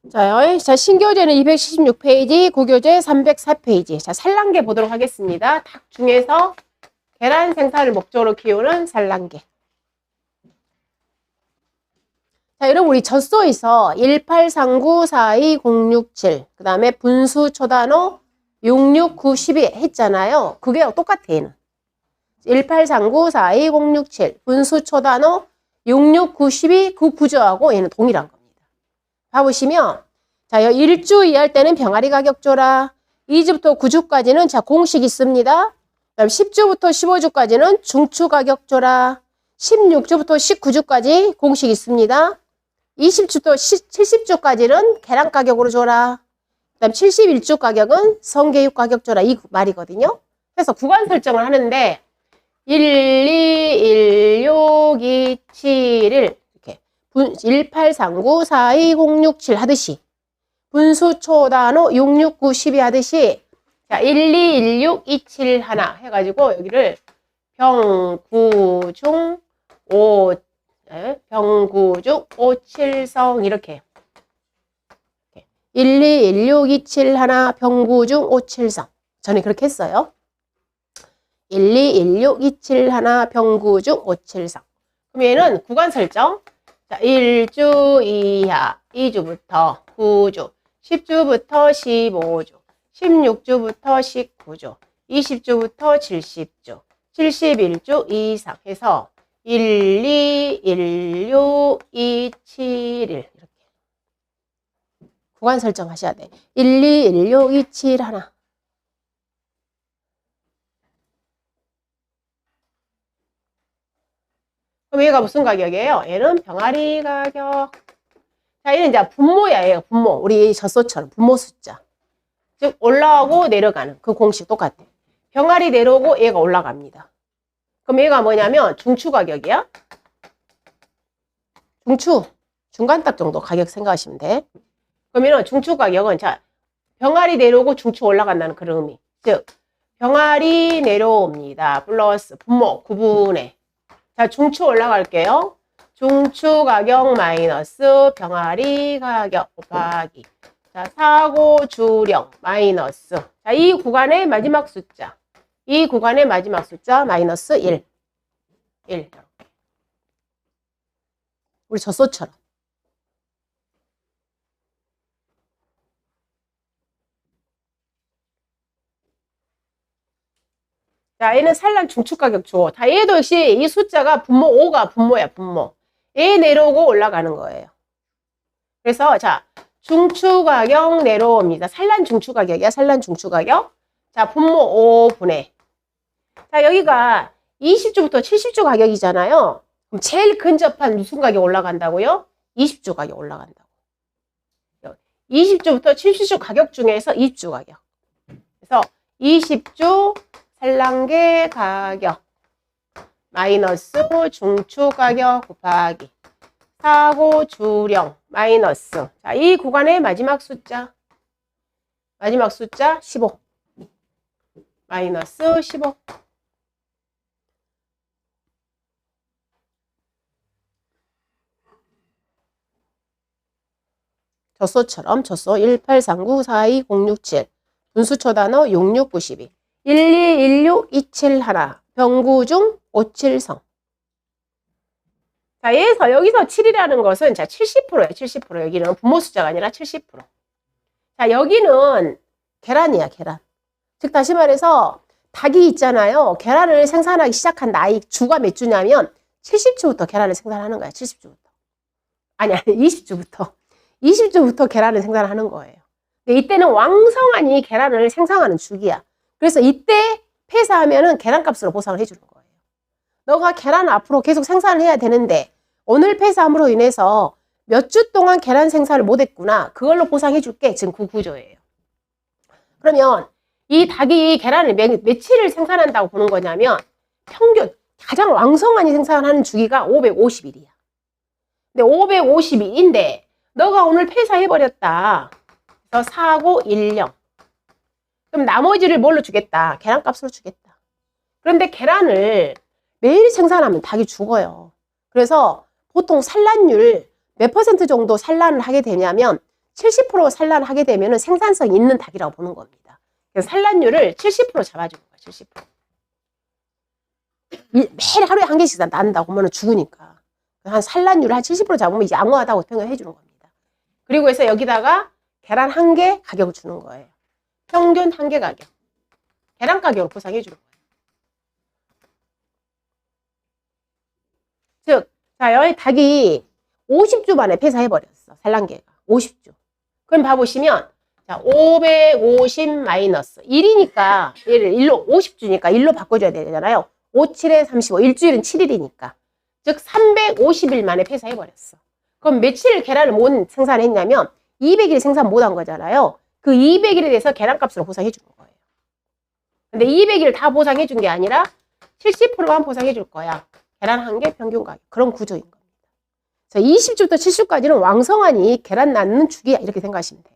자, 신교재는 276페이지, 고교재 304페이지. 자, 산란계 보도록 하겠습니다. 닭 중에서 계란 생산을 목적으로 키우는 산란계. 자, 여러분, 우리 젖소에서 183942067, 그 다음에 분수 초단호 6692 했잖아요. 그게 똑같아, 얘는. 183942067, 분수 초단호 6692, 그 구조하고 얘는 동일한 겁니다. 봐보시면, 자, 1주 이하할 때는 병아리 가격 줘라. 2주부터 9주까지는 자, 공식 있습니다. 그다음 10주부터 15주까지는 중추 가격 줘라. 16주부터 19주까지 공식 있습니다. 20주부터 70주까지는 계란 가격으로 줘라. 그다음 71주 가격은 성게육 가격 줘라. 이 말이거든요. 그래서 구간 설정을 하는데 1, 2, 1, 6, 2, 7, 1 이렇게 183942067 하듯이 분수 초단호 6692 하듯이 자 1, 2, 1, 6, 2, 7 하나 해가지고 여기를 병구중 5칠성 이렇게 1, 2, 1, 6, 2, 7 하나 병구중 5칠성 저는 그렇게 했어요. 1, 2, 1, 6, 2, 7 하나 병구중 5칠성 그럼 얘는 구간 설정 자 1주 이하 2주부터 9주 10주부터 15주 16주부터 19주 20주부터 70주 71주 이상 해서 1, 2, 1, 6, 2, 7, 1 이렇게 구간 설정하셔야 돼. 1, 2, 1, 6, 2, 7 하나 그럼 얘가 무슨 가격이에요? 얘는 병아리 가격 자, 얘는 이제 분모야, 얘가 분모. 우리 젖소처럼 분모 숫자. 즉, 올라오고 내려가는 그 공식 똑같아. 병아리 내려오고 얘가 올라갑니다. 그럼 얘가 뭐냐면 중추 가격이야. 중추. 중간딱 정도 가격 생각하시면 돼. 그러면 중추 가격은 자, 병아리 내려오고 중추 올라간다는 그런 의미. 즉, 병아리 내려옵니다. 플러스 분모 9분의. 자, 중추 올라갈게요. 중추 가격 마이너스 병아리 가격 곱하기 자 사고 주령 마이너스 자 이 구간의 마지막 숫자 이 구간의 마지막 숫자 마이너스 1 우리 젖소처럼 자 얘는 산란 중추 가격 줘 다 얘도 역시 이 숫자가 분모 5가 분모야 분모 얘 내려오고 올라가는 거예요. 그래서 자 중추 가격 내려옵니다. 산란 중추 가격이야. 산란 중추 가격. 자 분모 5분의 자 여기가 20주부터 70주 가격이잖아요. 그럼 제일 근접한 무슨 가격 올라간다고요? 20주 가격 올라간다고. 20주부터 70주 가격 중에서 20주 가격. 그래서 20주 산란계 가격 마이너스 중추 가격 곱하기 사고 주령 마이너스 자, 이 구간의 마지막 숫자 15 마이너스 15 젖소처럼 젖소 183942067 분수초 단어 6692 121627 하나 병구중 5칠성 자, 여기서 7이라는 것은 자 70%예요. 70% 여기는 분모 숫자가 아니라 70%. 자, 여기는 계란이야, 계란. 즉 다시 말해서 닭이 있잖아요. 계란을 생산하기 시작한 나이 주가 몇 주냐면 70주부터 계란을 생산하는 거야. 70주부터. 아니 20주부터. 20주부터 계란을 생산하는 거예요. 근데 이때는 왕성하니 계란을 생산하는 주기야. 그래서 이때 폐사하면은 계란값으로 보상을 해주는 거예요. 너가 계란을 앞으로 계속 생산을 해야 되는데 오늘 폐사함으로 인해서 몇 주 동안 계란 생산을 못했구나. 그걸로 보상해 줄게. 지금 그 구조예요. 그러면 이 닭이 계란을 며칠을 생산한다고 보는 거냐면 평균 가장 왕성하니 생산하는 주기가 550일이야. 근데 550일인데 너가 오늘 폐사해버렸다. 그래서 사고 1령. 그럼 나머지를 뭘로 주겠다? 계란값으로 주겠다. 그런데 계란을 매일 생산하면 닭이 죽어요. 그래서 보통 산란율 몇 % 정도 산란을 하게 되냐면 70% 산란하게 되면 생산성 있는 닭이라고 보는 겁니다. 그래서 산란율을 70% 잡아주는 거예요. 70%. 매일 하루에 한 개씩 낳는다고 하면 죽으니까. 한 산란율을 한 70% 잡으면 이제 양호하다고 평가해 주는 겁니다. 그리고 해서 여기다가 계란 한 개 가격을 주는 거예요. 평균 한 개 가격. 계란 가격을 보상해 주는 거예요. 즉, 자, 여기 닭이 50주 만에 폐사해버렸어. 산란계가. 50주. 그럼 봐보시면, 자, 550 마이너스 1이니까, 얘를 1로, 50주니까 1로 바꿔줘야 되잖아요. 5, 7에 35. 일주일은 7일이니까. 즉, 350일 만에 폐사해버렸어. 그럼 며칠 계란을 못 생산했냐면, 200일 생산 못한 거잖아요. 그 200일에 대해서 계란값으로 보상해 주는 거예요. 근데 200일 다 보상해 준 게 아니라 70%만 보상해 줄 거야. 계란 한 개 평균 가격. 그런 구조인 겁니다. 자, 20주부터 70주까지는 왕성하니 계란 낳는 주기야. 이렇게 생각하시면 돼요.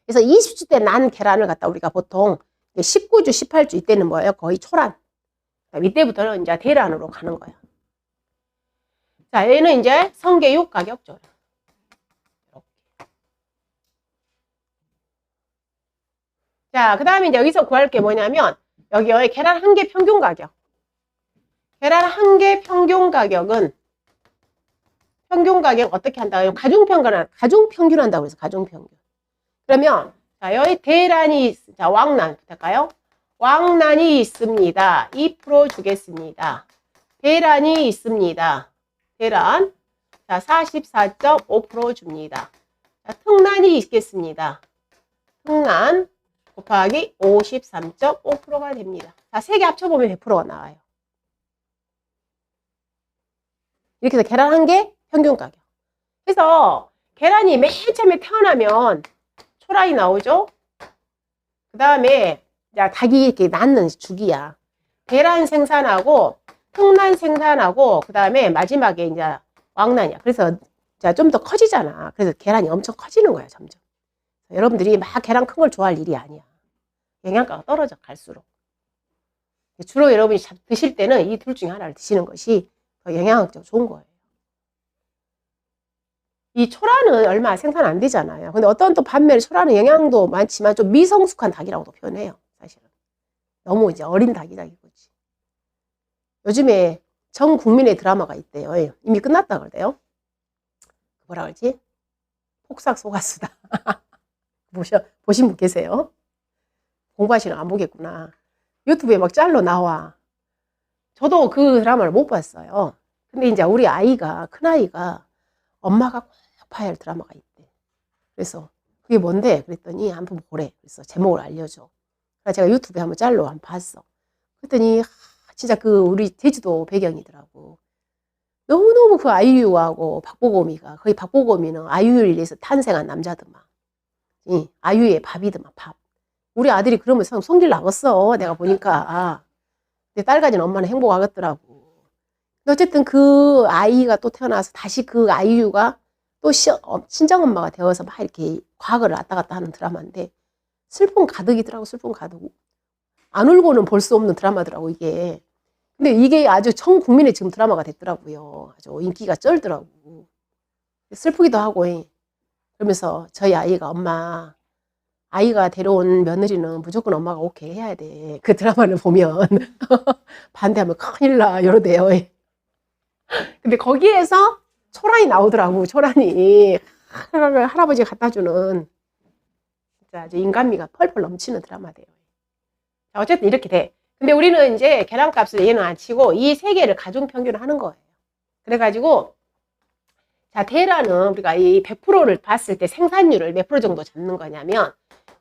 그래서 20주 때 난 계란을 갖다 우리가 보통 19주, 18주 이때는 뭐예요? 거의 초란. 이때부터는 이제 대란으로 가는 거야. 자, 얘는 이제 성계육 가격조로. 자, 그 다음에 이제 여기서 구할 게 뭐냐면, 여기 계란 한 개 평균 가격. 계란 한 개 평균 가격은, 평균 가격 어떻게 한다고요? 가중평균 한다고 해서 가중평균. 그러면, 자, 여기 대란이, 자, 왕란, 부탁할까요? 왕란이 있습니다. 2% 주겠습니다. 대란이 있습니다. 대란. 자, 44.5% 줍니다. 자, 특란이 있겠습니다. 특란. 곱하기 53.5%가 됩니다. 자, 세 개 합쳐보면 100%가 나와요. 이렇게 해서 계란 한 개 평균 가격. 그래서 계란이 맨 처음에 태어나면 초란이 나오죠? 그 다음에 닭이 이렇게 낳는 주기야. 계란 생산하고 특란 생산하고 그 다음에 마지막에 이제 왕란이야. 그래서 좀 더 커지잖아. 그래서 계란이 엄청 커지는 거야, 점점. 여러분들이 막 계란 큰 걸 좋아할 일이 아니야. 영양가가 떨어져 갈수록. 주로 여러분이 드실 때는 이 둘 중에 하나를 드시는 것이 더 영양학적으로 좋은 거예요. 이 초라는 얼마 생산 안 되잖아요. 근데 어떤 또 반면에 초라는 영양도 많지만 좀 미성숙한 닭이라고도 표현해요. 사실은. 너무 이제 어린 닭이다 이거지. 요즘에 전 국민의 드라마가 있대요. 이미 끝났다 그러대요. 뭐라 그러지? 폭삭 속았수다. 보신 분 계세요? 공부하시는 안 보겠구나. 유튜브에 막 짤로 나와. 저도 그 드라마를 못 봤어요. 근데 이제 우리 아이가, 큰아이가 엄마가 꼭 봐야 할 드라마가 있대. 그래서 그게 뭔데? 그랬더니 한번 보래. 그래서 제목을 알려줘. 그래서 제가 유튜브에 한번 짤로 한번 봤어. 그랬더니 진짜 그 우리 제주도 배경이더라고. 너무너무 그 아이유하고 박보검이가, 거의 박보검이는 아이유를 위해서 탄생한 남자더만. 아이유의 밥이더만, 밥. 우리 아들이 그러면 성질 나겠어. 내가 보니까. 내 딸 가진 엄마는 행복하겠더라고. 근데 어쨌든 그 아이가 또 태어나서 다시 그 아이유가 또 친정엄마가 되어서 막 이렇게 과거를 왔다 갔다 하는 드라마인데 슬픔 가득이더라고. 슬픔 가득. 안 울고는 볼 수 없는 드라마더라고 이게. 근데 이게 아주 전 국민의 지금 드라마가 됐더라고요. 아주 인기가 쩔더라고. 슬프기도 하고. 그러면서 저희 아이가 엄마, 아이가 데려온 며느리는 무조건 엄마가 오케이 해야 돼. 그 드라마를 보면 반대하면 큰일 나 이러대요. 근데 거기에서 초란이 나오더라고. 초란이 할아버지가 갖다 주는 진짜 인간미가 펄펄 넘치는 드라마대요. 자, 어쨌든 이렇게 돼. 근데 우리는 이제 계란값을 얘는 안 치고 이 세 개를 가중평균을 하는 거예요. 그래가지고 자, 대란은 우리가 이 100%를 봤을 때 생산율을 몇 프로 정도 잡는 거냐면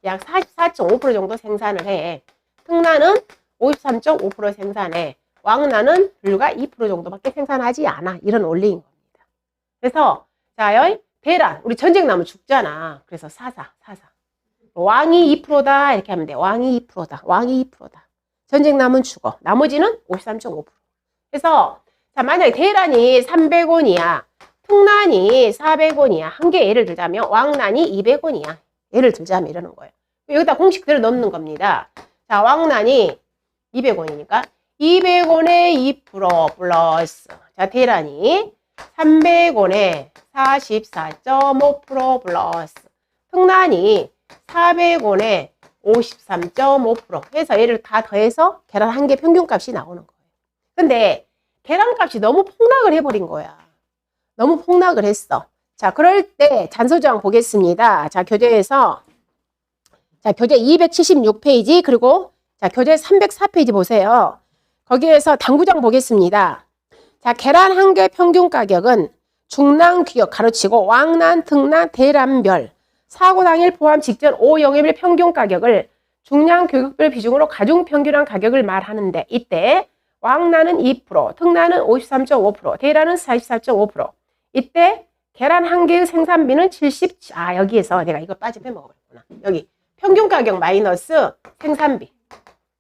약 44.5% 정도 생산을 해. 특란은 53.5% 생산해. 왕란은 불과 2% 정도밖에 생산하지 않아. 이런 원리인 겁니다. 그래서 자, 여기 대란, 우리 전쟁 나면 죽잖아. 그래서 사사. 왕이 2%다 이렇게 하면 돼. 왕이 2%다. 왕이 2%다. 전쟁 나면 죽어. 나머지는 53.5%. 그래서 자, 만약에 대란이 300원이야. 특란이 400원이야. 한 개 예를 들자면 왕란이 200원이야. 예를 들자면 이러는 거예요. 여기다 공식들을 넣는 겁니다. 자, 왕란이 200원이니까 200원에 2% 플러스 자, 대란이 300원에 44.5% 플러스 특란이 400원에 53.5% 해서 얘를 다 더해서 계란 한 개 평균값이 나오는 거예요. 근데 계란값이 너무 폭락을 해버린 거야. 너무 폭락을 했어. 자, 그럴 때 잔소장 보겠습니다. 자, 교재에서 자, 교재 276페이지 그리고 자, 교재 304페이지 보세요. 거기에서 당구장 보겠습니다. 자, 계란 한 개 평균 가격은 중랑 규격 가로치고 왕란, 특란, 대란별 사고 당일 포함 직전 5영업일 평균 가격을 중량 규격별 비중으로 가중 평균한 가격을 말하는데 이때 왕란은 2%, 특란은 53.5%, 대란은 44.5%. 이때 계란 한 개의 생산비는 70, 여기에서 내가 이거 빠져 빼먹어버렸구나. 여기 평균 가격 마이너스 생산비.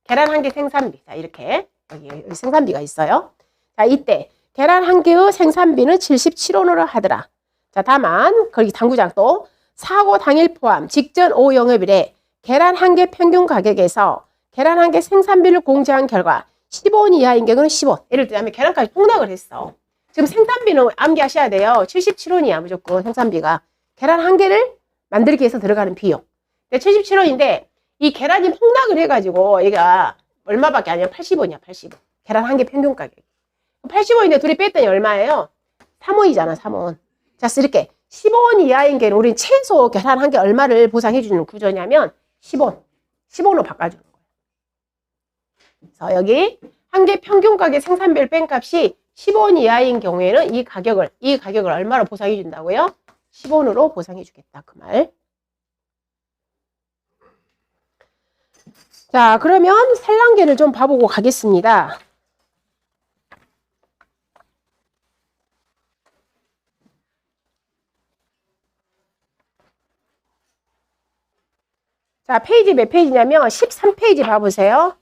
계란 한 개 생산비. 자, 이렇게 여기 생산비가 있어요. 자, 이때 계란 한 개의 생산비는 77원으로 하더라. 자, 다만 거기 당구장 또 사고 당일 포함 직전 5영업일에 계란 한 개 평균 가격에서 계란 한 개 생산비를 공제한 결과 10원 이하인 경우는 10원. 예를 들면 계란까지 폭락을 했어. 지금 생산비는 암기하셔야 돼요. 77원이야 무조건 생산비가. 계란 한 개를 만들기 위해서 들어가는 비용. 77원인데 이 계란이 폭락을 해가지고 얘가 얼마밖에 아니야? 80원이야 80원. 계란 한 개 평균 가격. 80원인데 둘이 뺐더니 얼마예요? 3원이잖아 3원. 자, 이렇게 15원 이하인 게 우린 최소 계란 한 개 얼마를 보상해주는 구조냐면 10원. 10원으로 바꿔주는 거예요. 그래서 여기 한 개 평균 가격 생산비를 뺀 값이 10원 이하인 경우에는 이 가격을 얼마로 보상해 준다고요? 10원으로 보상해 주겠다. 그 말. 자, 그러면 산란계를 좀 봐보고 가겠습니다. 자, 페이지 몇 페이지냐면 13페이지 봐보세요.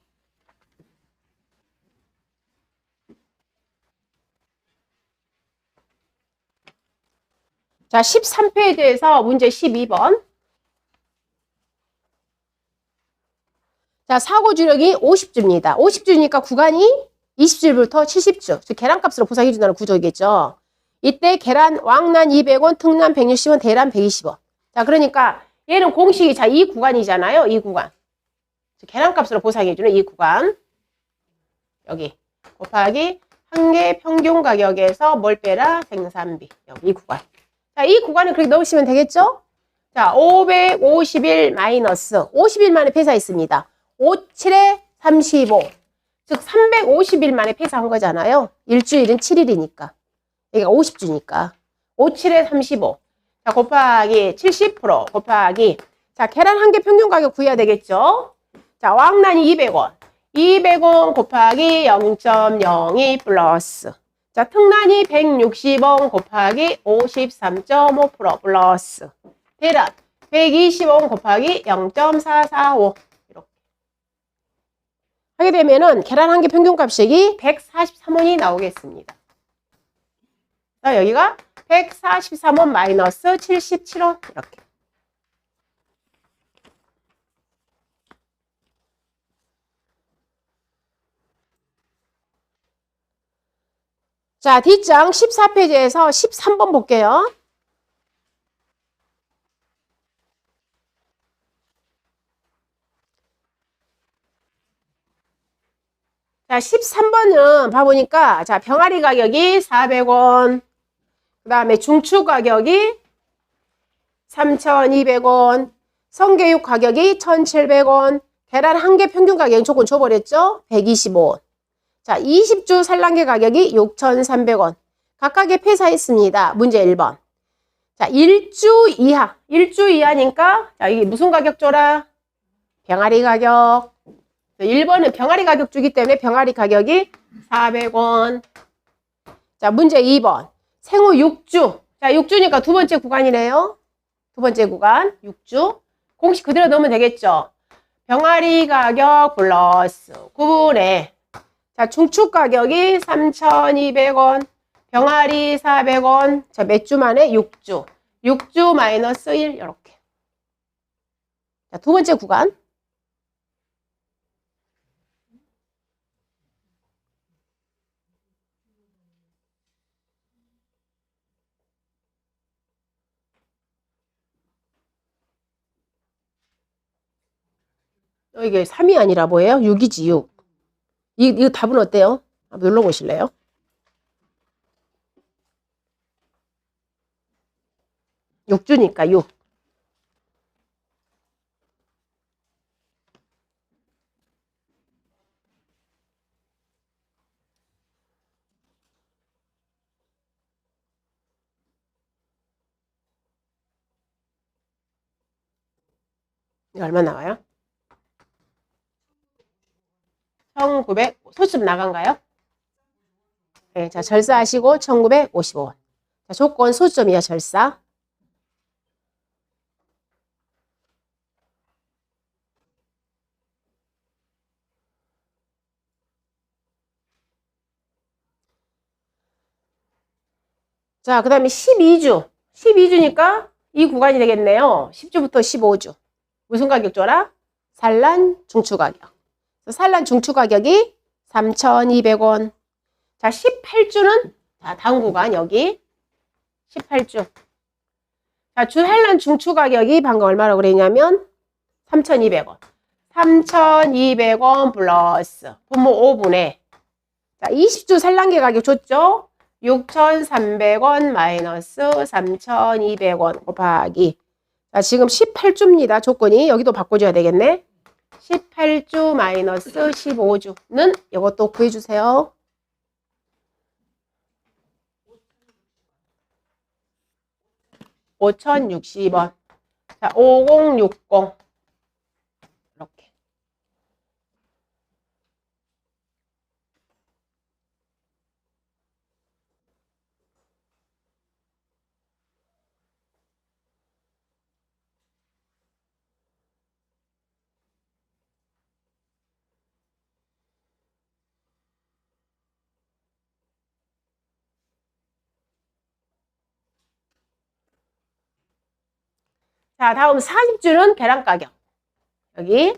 자, 13페이지에서 문제 12번. 자, 사고 주력이 50주입니다. 50주니까 구간이 20주부터 70주. 즉 계란값으로 보상해 준다는 구조이겠죠. 이때 계란 왕란 200원, 특란 160원, 대란 120원. 자, 그러니까 얘는 공식이 자, 이 구간이잖아요. 이 구간. 즉 계란값으로 보상해 주는 이 구간. 여기 곱하기 한 개 평균 가격에서 뭘 빼라? 생산비. 여기 이 구간. 자, 이 구간을 그렇게 넣으시면 되겠죠? 자, 551 마이너스 50일 만에 폐사했습니다. 57에 35. 즉 350일 만에 폐사한 거잖아요. 일주일은 7일이니까. 여기가 50주니까. 57에 35. 자, 곱하기 70% 곱하기 자, 계란 한 개 평균 가격 구해야 되겠죠? 자, 왕란이 200원. 200원 곱하기 0.02 플러스 자, 특란이 160원 곱하기 53.5% 플러스 대란 120원 곱하기 0.445 이렇게 하게 되면은 계란 한 개 평균값이 143원이 나오겠습니다. 자, 여기가 143원 마이너스 77원 이렇게. 자, 뒷장 14페이지에서 13번 볼게요. 자, 13번은 봐보니까 자, 병아리 가격이 400원. 그 다음에 중추 가격이 3,200원. 성게육 가격이 1,700원. 계란 한 개 평균 가격은 조금 줘버렸죠? 125원. 자, 20주 산란계 가격이 6,300원. 각각의 폐사했습니다. 문제 1번. 자, 1주 이하. 1주 이하니까, 자, 이게 무슨 가격 줘라? 병아리 가격. 1번은 병아리 가격 주기 때문에 병아리 가격이 400원. 자, 문제 2번. 생후 6주. 자, 6주니까 두 번째 구간이네요. 두 번째 구간. 6주. 공식 그대로 넣으면 되겠죠? 병아리 가격 플러스 9분의 자, 중축 가격이 3,200원, 병아리 400원, 자, 몇 주 만에 6주. 6주 마이너스 1, 이렇게. 자, 두 번째 구간. 이게 3이 아니라 뭐예요? 6이지, 6. 이거 답은 어때요? 한번 눌러보실래요? 육 주니까 6. 이거 얼마 나와요? 1900, 소수점 나간가요? 네, 자, 절사하시고 1955원. 자, 조건 소수점이야, 절사. 자, 그 다음에 12주. 12주니까 이 구간이 되겠네요. 10주부터 15주. 무슨 가격 줘라? 산란 중추 가격. 산란 중추 가격이 3,200원. 자, 18주는, 자, 다음 구간 여기. 18주. 자, 주산란 중추 가격이 방금 얼마라고 그랬냐면 3,200원. 3,200원 플러스 분모 5분의, 자, 20주 산란계 가격 줬죠? 6,300원 마이너스 3,200원 곱하기. 자, 지금 18주입니다. 조건이. 여기도 바꿔줘야 되겠네. 18주 마이너스 15주는 이것도 구해주세요. (5,060원) 자, 5060 이렇게. 자, 다음 40주는 계란 가격. 여기.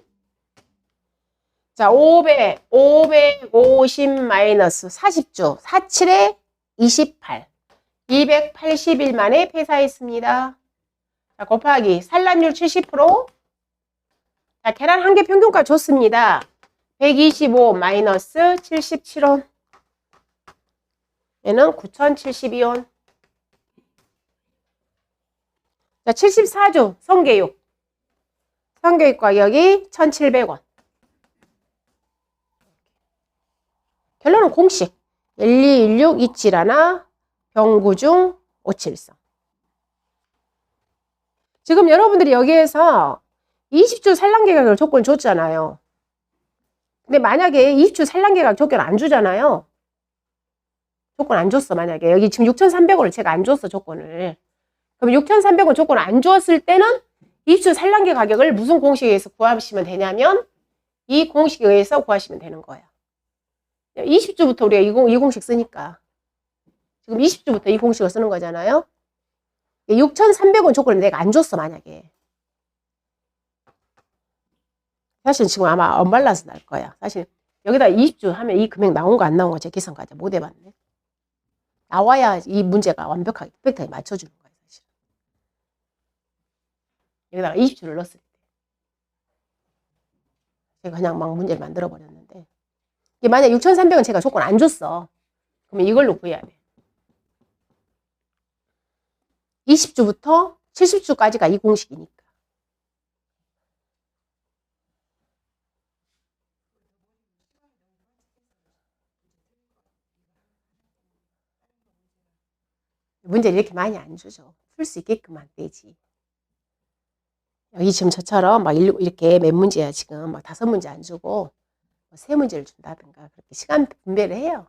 자, 550 마이너스 40주. 47에 28. 280일 만에 폐사했습니다. 자, 곱하기 산란율 70%. 자, 계란 한 개 평균가 줬습니다. 125 마이너스 77원. 얘는 9,072원. 자, 74주 성게육. 성게육 가격이 1,700원. 결론은 공식. 1216 있지라나 병구중 573. 지금 여러분들이 여기에서 20주 산란계 가격 조건 줬잖아요. 근데 만약에 20주 산란계 가격 조건 안 주잖아요. 조건 안 줬어, 만약에. 여기 지금 6,300원을 제가 안 줬어, 조건을. 그럼 6,300원 조건 안 주었을 때는 20주 산란계 가격을 무슨 공식에 의해서 구하시면 되냐면 이 공식에 의해서 구하시면 되는 거예요. 20주부터 우리가 이 공식 쓰니까. 지금 20주부터 이 공식을 쓰는 거잖아요. 6,300원 조건을 내가 안 줬어, 만약에. 사실 지금 아마 언밸런스 날 거야. 사실 여기다 20주 하면 이 금액 나온 거 안 나온 거 제 계산까지 못 해봤네. 나와야 이 문제가 완벽하게 퍼펙트하게 맞춰주는 거예요, 사실. 여기다가 20주를 넣었을 때. 제가 그냥 막 문제를 만들어 버렸는데. 이게 만약 6,300원 제가 조건 안 줬어. 그러면 이걸로 구해야 돼. 20주부터 70주까지가 이 공식이니까. 문제를 이렇게 많이 안 주죠. 풀 수 있게끔만 되지. 여기 지금 저처럼 막 이렇게 몇 문제야 지금 막 5문제 안 주고 3문제를 준다든가 그렇게 시간 분배를 해요.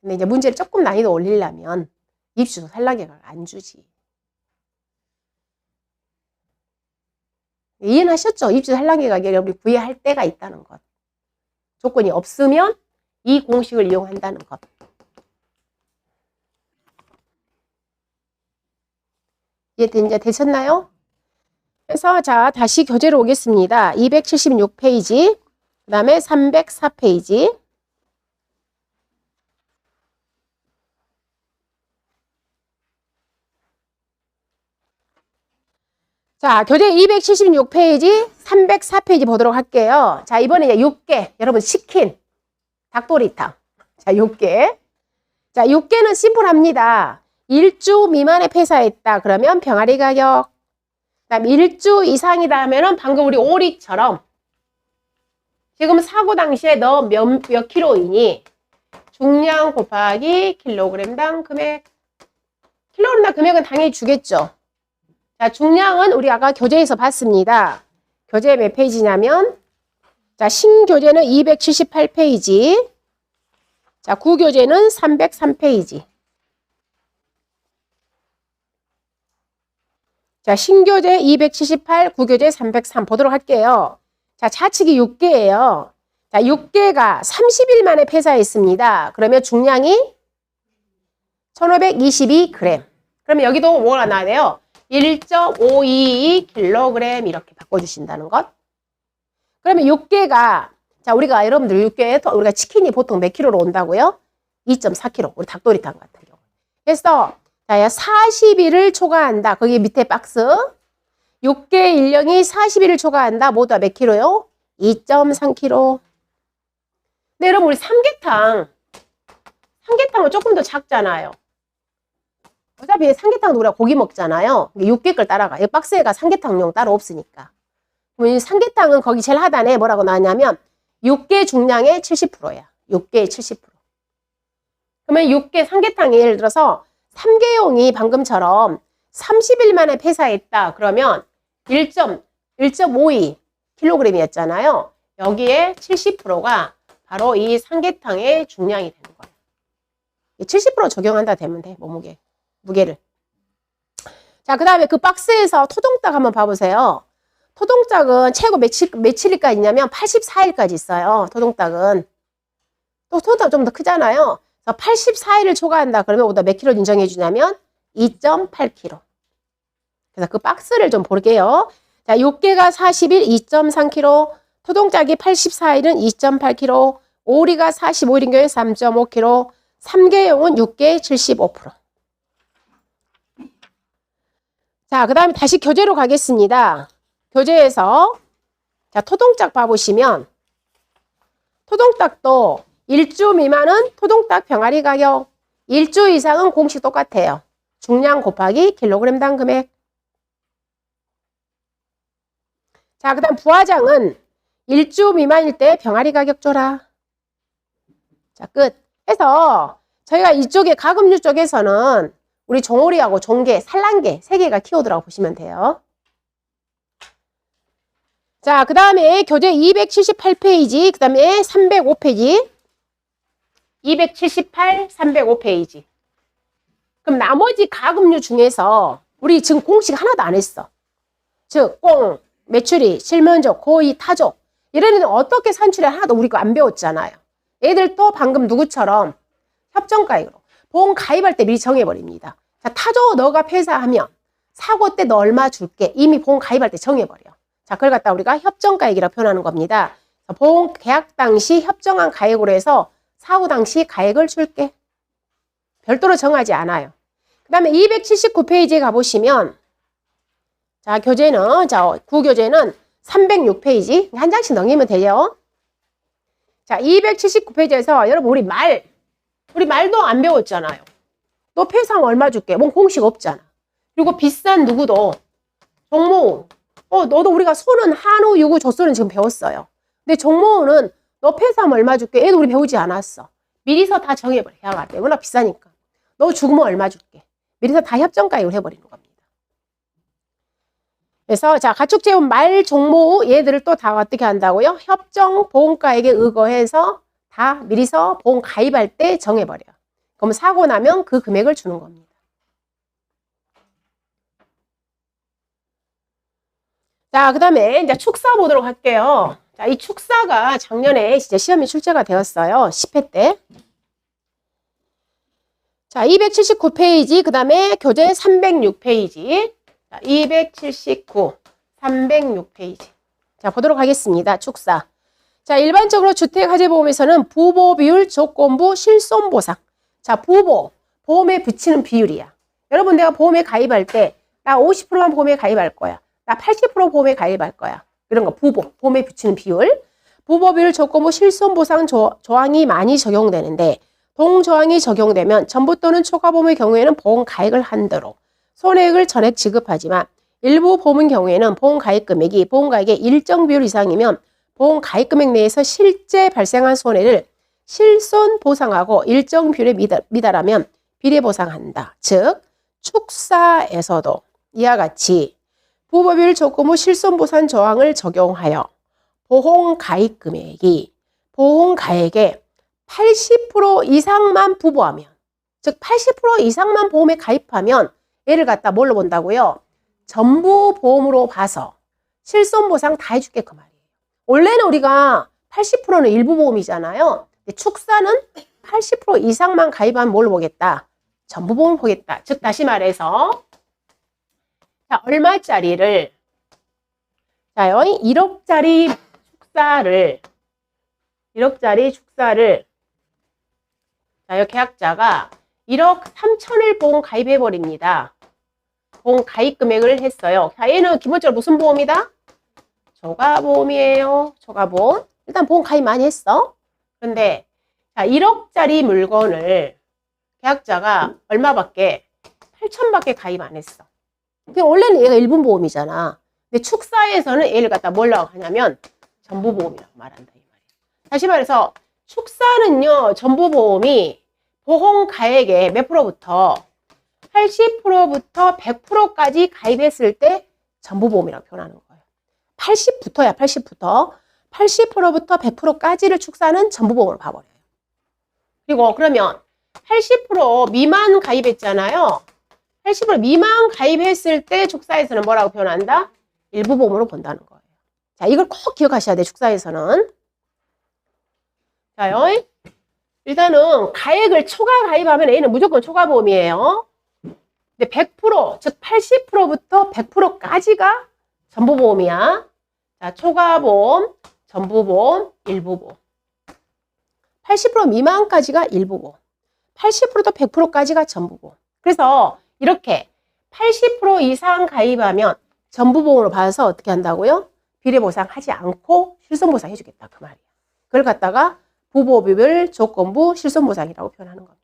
근데 이제 문제를 조금 난이도 올리려면 입수 산란계가 안 주지. 이해하셨죠? 입수 산란계가 여러분이 구해할 때가 있다는 것. 조건이 없으면 이 공식을 이용한다는 것. 이제 되셨나요? 그래서 자 다시 교재로 오겠습니다. 276페이지 그 다음에 304페이지 자, 교재 276페이지, 304페이지 보도록 할게요. 자, 이번에 이제 6개. 여러분, 치킨, 닭도리탕. 자, 6개. 자, 6개는 심플합니다. 1주 미만에 폐사했다. 그러면 병아리 가격. 그다음 1주 이상이다 하면은 방금 우리 오리처럼 지금 사고 당시에 너 몇 킬로이니? 중량 곱하기 킬로그램당 금액. 킬로그램당 금액은 당연히 주겠죠. 자, 중량은 우리 아까 교재에서 봤습니다. 교재 몇 페이지냐면, 자, 신교재는 278페이지. 자, 구교재는 303페이지. 자, 신교재 278, 구교재 303 보도록 할게요. 자, 좌측이 6개예요. 자, 6개가 30일 만에 폐사했습니다. 그러면 중량이 1522g. 그러면 여기도 뭐가 나와야 돼요? 1.522kg 이렇게 바꿔주신다는 것. 그러면 6개가, 자, 우리가 여러분들 6개, 우리가 치킨이 보통 몇 킬로로 온다고요? 2.4kg. 우리 닭도리탕 같은 경우. 그래서, 자, 40일을 초과한다. 거기 밑에 박스. 6개 일령이 40일을 초과한다. 모두 몇 킬로요? 2.3kg. 근데 여러분, 우리 삼계탕은 조금 더 작잖아요. 어차피 삼계탕도 우리가 고기 먹잖아요. 6개 걸 따라가. 이 박스에가 삼계탕용 따로 없으니까. 그럼 삼계탕은 거기 제일 하단에 뭐라고 나왔냐면 6개 중량의 70%야. 6개의 70%. 그러면 6개 삼계탕이 예를 들어서 3개용이 방금처럼 30일 만에 폐사했다. 그러면 1.52kg이었잖아요. 여기에 70%가 바로 이 삼계탕의 중량이 되는 거예요. 70% 적용한다 되면 돼. 무게를. 자, 그 다음에 그 박스에서 토종닭 한번 봐보세요. 토종닭은 최고 며칠까지 있냐면 84일까지 있어요. 토종닭은. 또 토종닭 좀 더 크잖아요. 84일을 초과한다. 그러면 오다 몇 킬로 인정해 주냐면 2.8kg. 그래서 그 박스를 좀 볼게요. 자, 6개가 40일 2.3kg, 토종닭이 84일은 2.8kg, 오리가 45일인 경우에 3.5kg, 3개용은 6개 75%. 자, 그 다음에 다시 교재로 가겠습니다. 교재에서 자, 토종닭 봐보시면 토종닭도 1주 미만은 토종닭 병아리 가격, 1주 이상은 공식 똑같아요. 중량 곱하기 킬로그램당 금액. 자, 그 다음 부화장은 1주 미만일 때 병아리 가격 줘라. 자, 끝. 해서 저희가 이쪽에 가금류 쪽에서는 우리 종오리하고 종게, 산란게 3개가 키워드라고 보시면 돼요. 자, 그 다음에 교재 278페이지, 그 다음에 305페이지. 278, 305페이지. 그럼 나머지 가금류 중에서 우리 지금 공식 하나도 안 했어. 즉, 꽁, 메추리, 실면조, 고이, 타조. 이런 애는 어떻게 산출해 하나도 우리가 안 배웠잖아요. 애들도 방금 누구처럼 협정가액으로. 보험 가입할 때 미리 정해버립니다. 자, 타조 너가 폐사하면 사고 때 너 얼마 줄게. 이미 보험 가입할 때 정해버려. 자, 그걸 갖다 우리가 협정가액이라고 표현하는 겁니다. 보험 계약 당시 협정한 가액으로 해서 사고 당시 가액을 줄게. 별도로 정하지 않아요. 그 다음에 279페이지에 가보시면 자, 교재는, 자, 구교재는 306페이지. 한 장씩 넘기면 돼요. 자, 279페이지에서 여러분 우리 말도 안 배웠잖아요. 너 폐상 얼마 줄게? 뭐 공식 없잖아. 그리고 비싼 누구도 종모은. 너도 우리가 소는 한우, 유구, 조소는 지금 배웠어요. 근데 종모은은 너 폐상 얼마 줄게? 얘도 우리 배우지 않았어. 미리서 다 정해버려. 계약할 때. 워낙 비싸니까. 너 죽으면 얼마 줄게? 미리서 다 협정가액을 해버리는 겁니다. 그래서 자, 가축재원 말, 종모 얘들을 또 다 어떻게 한다고요? 협정 보험가액에 의거해서 다 미리서 보험 가입할 때 정해버려. 그럼 사고 나면 그 금액을 주는 겁니다. 자, 그 다음에 이제 축사 보도록 할게요. 자, 이 축사가 작년에 진짜 시험에 출제가 되었어요. 10회 때. 자, 279페이지, 그 다음에 교재 306페이지. 자, 279, 306페이지. 자, 보도록 하겠습니다. 축사. 자, 일반적으로 주택화재보험에서는 부보 비율, 조건부, 실손보상. 자, 보험에 붙이는 비율이야. 여러분, 내가 보험에 가입할 때, 나 50%만 보험에 가입할 거야. 나 80% 보험에 가입할 거야. 이런 거 보험에 붙이는 비율. 부보비율 조건부 실손보상 조항이 많이 적용되는데 동조항이 적용되면 전부 또는 초과보험의 경우에는 보험 가액을 한도로 손해액을 전액 지급하지만 일부 보험의 경우에는 보험 가입 금액이 보험 가액의 일정 비율 이상이면 보험 가입 금액 내에서 실제 발생한 손해를 실손 보상하고 일정 비율에 미달하면 비례 보상한다. 즉 축사에서도 이와 같이 부보비율 조건부 실손 보상 조항을 적용하여 보험 가입 금액이 보험 가액의 80% 이상만 부보하면, 즉 80% 이상만 보험에 가입하면 얘를 갖다 뭘로 본다고요? 전부 보험으로 봐서 실손보상 다 해줄게 그 말이에요. 원래는 우리가 80%는 일부 보험이잖아요. 근데 축사는 80% 이상만 가입하면 뭘로 보겠다? 전부 보험을 보겠다. 즉 다시 말해서 자, 얼마짜리를 자, 1억짜리 축사를 자, 이 계약자가 1억 3천을 보험 가입해 버립니다. 보험 가입 금액을 했어요. 자, 얘는 기본적으로 무슨 보험이다? 초과보험이에요. 초과보험. 일단 보험 가입 많이 했어. 그런데 자, 1억짜리 물건을 계약자가 얼마밖에 8천밖에 가입 안 했어. 원래는 얘가 일분 보험이잖아. 근데 축사에서는 얘를 갖다 뭐라고 하냐면 전부보험이라고 말한다 이 말이야. 다시 말해서 축사는요, 전부보험이 보험 가액의 몇 프로부터 80%부터 100%까지 가입했을 때 전부보험이라고 표현하는 거예요. 80부터야, 80부터. 80%부터 100%까지를 축사는 전부보험으로 봐버려요. 그리고 그러면 80% 미만 가입했잖아요. 80% 미만 가입했을 때 축사에서는 뭐라고 표현한다? 일부보험으로 본다는 거예요. 자, 이걸 꼭 기억하셔야 돼, 축사에서는. 자요. 일단은 가액을 초과 가입하면 A는 무조건 초과보험이에요. 근데 100%, 즉 80%부터 100%까지가 전부보험이야. 자, 초과보험, 전부보험, 일부보험. 80% 미만까지가 일부보험. 80%도 100%까지가 전부보험. 그래서 이렇게 80% 이상 가입하면 전부보험으로 봐서 어떻게 한다고요? 비례보상하지 않고 실손보상 해주겠다 그 말이야. 그걸 갖다가 부보비율 조건부 실손보상이라고 표현하는 겁니다.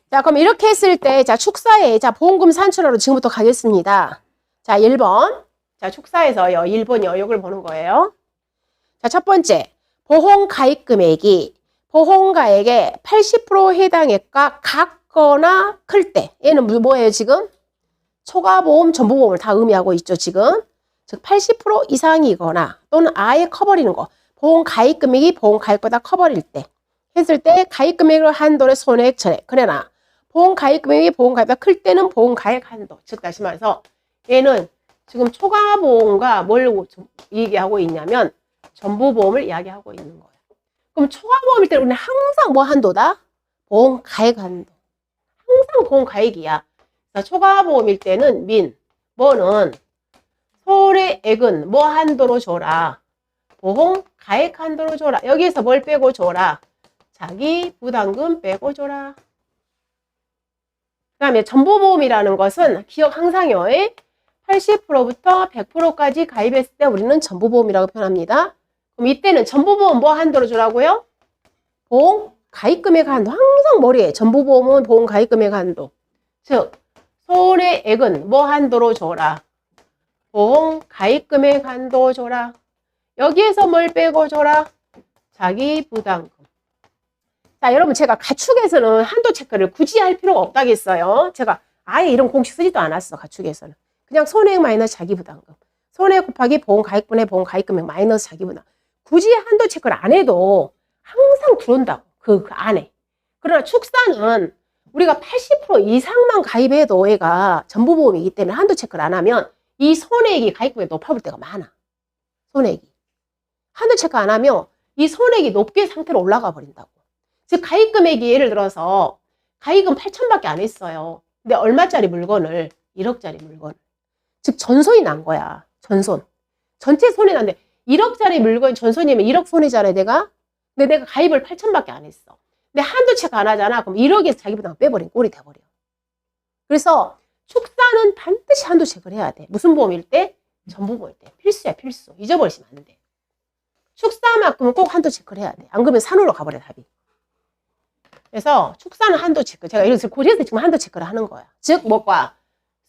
자, 그럼 이렇게 했을 때, 자, 축사에, 자, 보험금 산출하러 지금부터 가겠습니다. 자, 1번. 자, 축사에서요, 1번이요, 요걸 보는 거예요. 자, 첫 번째. 보험 가입 금액이 보험 가액의 80% 해당액과 같거나 클 때. 얘는 뭐예요, 지금? 초과보험, 전부보험을 다 의미하고 있죠, 지금. 즉 80% 이상이거나 또는 아예 커버리는 거. 보험 가입 금액이 보험 가입보다 커버릴 때. 했을 때 가입 금액을 한도의 손해액 전액. 그러나 보험 가입 금액이 보험 가입보다 클 때는 보험 가입 한도. 즉 다시 말해서 얘는 지금 초과보험과 뭘 얘기하고 있냐면 전부보험을 이야기하고 있는 거예요. 그럼 초과보험일 때는 우리는 항상 뭐 한도다? 보험 가입 한도. 항상 보험 가입이야. 초과보험일 때는 뭐는 손해액은 뭐 한도로 줘라? 보험 가액 한도로 줘라. 여기에서 뭘 빼고 줘라? 자기 부담금 빼고 줘라. 그 다음에 전부보험이라는 것은 기억 항상요. 80%부터 100%까지 가입했을 때 우리는 전부보험이라고 표현합니다. 그럼 이때는 전부보험 뭐 한도로 주라고요? 보험 가입금액 한도. 항상 머리에 전부보험은 보험 가입금액 한도. 즉 손해액은 뭐 한도로 줘라? 보험 가입금액 한도 줘라. 여기에서 뭘 빼고 줘라? 자기 부담금. 자, 여러분 제가 가축에서는 한도 체크를 굳이 할 필요가 없다겠어요. 제가 아예 이런 공식 쓰지도 않았어. 가축에서는. 그냥 손해액 마이너스 자기 부담금. 손해액 곱하기 보험 가입분의 보험 가입금액 마이너스 자기 부담. 굳이 한도 체크를 안 해도 항상 들어온다고. 그 안에. 그러나 축사는 우리가 80% 이상만 가입해도 얘가 전부보험이기 때문에 한도 체크를 안 하면 이 손해액이 가입금액이 높아볼 때가 많아. 손해액이. 한도 체크 안 하면 이 손해액이 높게 상태로 올라가 버린다고. 즉 가입금액이 예를 들어서 가입금 8천밖에 안 했어요. 근데 얼마짜리 물건을 1억짜리 물건을. 즉 전손이 난 거야. 전손. 전체 손해 났는데 1억짜리 물건 전손이면 1억 손해잖아요. 내가. 근데 내가 가입을 8천밖에 안 했어. 근데 한도 체크 안 하잖아. 그럼 1억에서 자기 부담을 빼버린 꼴이 돼버려. 그래서 축사는 반드시 한도 체크를 해야 돼. 무슨 보험일 때? 전부보험일 때. 필수야, 필수. 잊어버리시면 안 돼. 축사만큼은 꼭 한도 체크를 해야 돼. 안 그러면 산으로 가버려, 답이. 그래서 축사는 한도 체크. 제가 이것을 고려해서 지금 한도 체크를 하는 거야. 즉, 뭐과?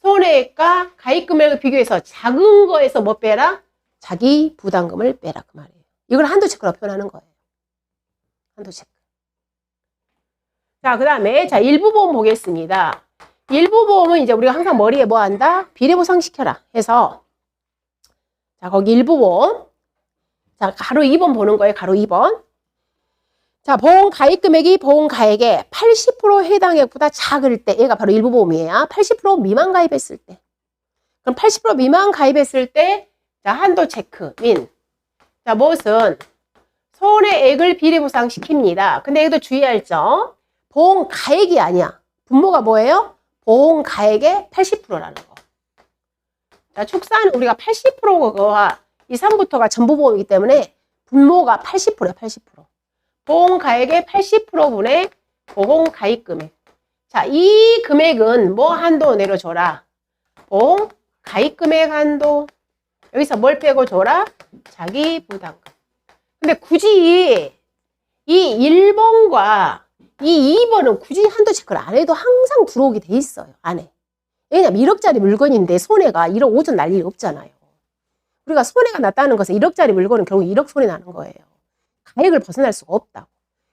손해가 가입 금액을 비교해서 작은 거에서 뭐 빼라? 자기 부담금을 빼라. 그 말이에요. 이걸 한도 체크로 표현하는 거예요. 한도 체크. 자, 그 다음에, 자, 일부 보험 보겠습니다. 일부 보험은 이제 우리가 항상 머리에 뭐 한다? 비례보상 시켜라. 해서, 자, 거기 일부 보험. 자, 가로 2번 보는 거예요. 가로 2번. 자, 보험 가입 금액이 보험 가액의 80% 해당액보다 작을 때, 얘가 바로 일부 보험이에요. 80% 미만 가입했을 때. 그럼 80% 미만 가입했을 때, 자, 한도 체크, 민. 자, 무엇은? 손해액을 비례보상 시킵니다. 근데 여기도 주의할 점. 보험 가액이 아니야. 분모가 뭐예요? 보험 가액의 80%라는 거. 자, 축사는 우리가 80%가 2, 3부터가 전부보험이기 때문에 분모가 80%야, 80%. 보험 가액의 80%분의 보험 가입 금액. 자, 이 금액은 뭐 한도 내려줘라? 보험 가입 금액 한도. 여기서 뭘 빼고 줘라? 자기 부담금. 근데 굳이 이 1번과 이 2번은 굳이 한도 체크를 안 해도 항상 들어오게 돼 있어요. 안에. 왜냐면 1억짜리 물건인데 손해가 1억 5천 날 일이 없잖아요. 우리가 손해가 났다는 것은 1억짜리 물건은 결국 1억 손해 나는 거예요. 가액을 벗어날 수가 없다고.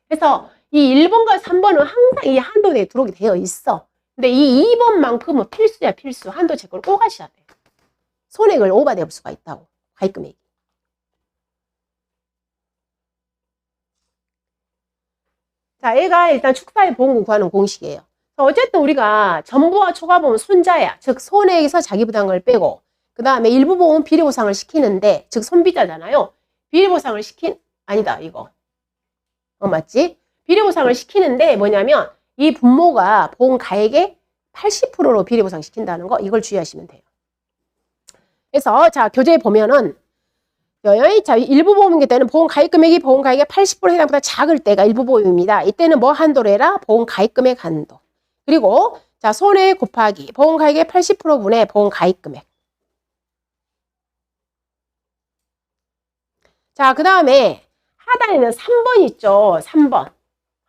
그래서 이 1번과 3번은 항상 이 한도 내에 들어오게 되어 있어. 근데 이 2번만큼은 필수야, 필수. 한도 체크를 꼭 하셔야 돼요. 손해를 오버될 수가 있다고. 가입 금액이. 자, 얘가 일단 축사의 보험금 구하는 공식이에요. 어쨌든 우리가 전부와 초과보험은 손자야. 즉 손해에서 자기 부담금을 빼고 그 다음에 일부 보험은 비례보상을 시키는데 즉 손비자잖아요. 비례보상을 아니다 이거. 맞지? 비례보상을 시키는데 뭐냐면 이 분모가 보험 가액의 80%로 비례보상 시킨다는 거 이걸 주의하시면 돼요. 그래서 자 교재에 보면은 자, 일부 보험일 때는 보험 가입 금액이 보험 가액의 80% 해당보다 작을 때가 일부 보험입니다. 이때는 뭐 한도로 해라? 보험 가입 금액 한도. 그리고 자 손해 곱하기 보험 가액의 80%분의 보험 가입 금액. 자, 그 다음에 하단에는 3번 있죠. 3번.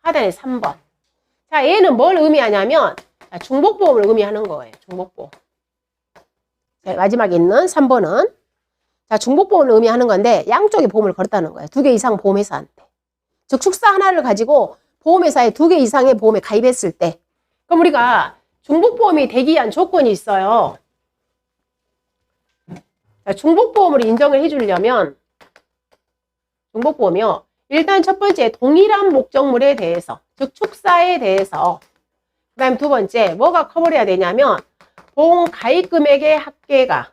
하단에 3번. 자, 얘는 뭘 의미하냐면 자, 중복보험을 의미하는 거예요. 중복보험. 자, 마지막에 있는 3번은 자, 중복보험을 의미하는 건데 양쪽에 보험을 걸었다는 거예요. 2개 이상 보험회사한테. 즉 축사 하나를 가지고 보험회사에 2개 이상의 보험에 가입했을 때 그럼 우리가 중복보험이 되기 위한 조건이 있어요. 자, 중복보험을 인정을 해주려면 중복보험이요. 일단 첫 번째 동일한 목적물에 대해서 즉 축사에 대해서 그 다음 두 번째 뭐가 커버해야 되냐면 보험 가입 금액의 합계가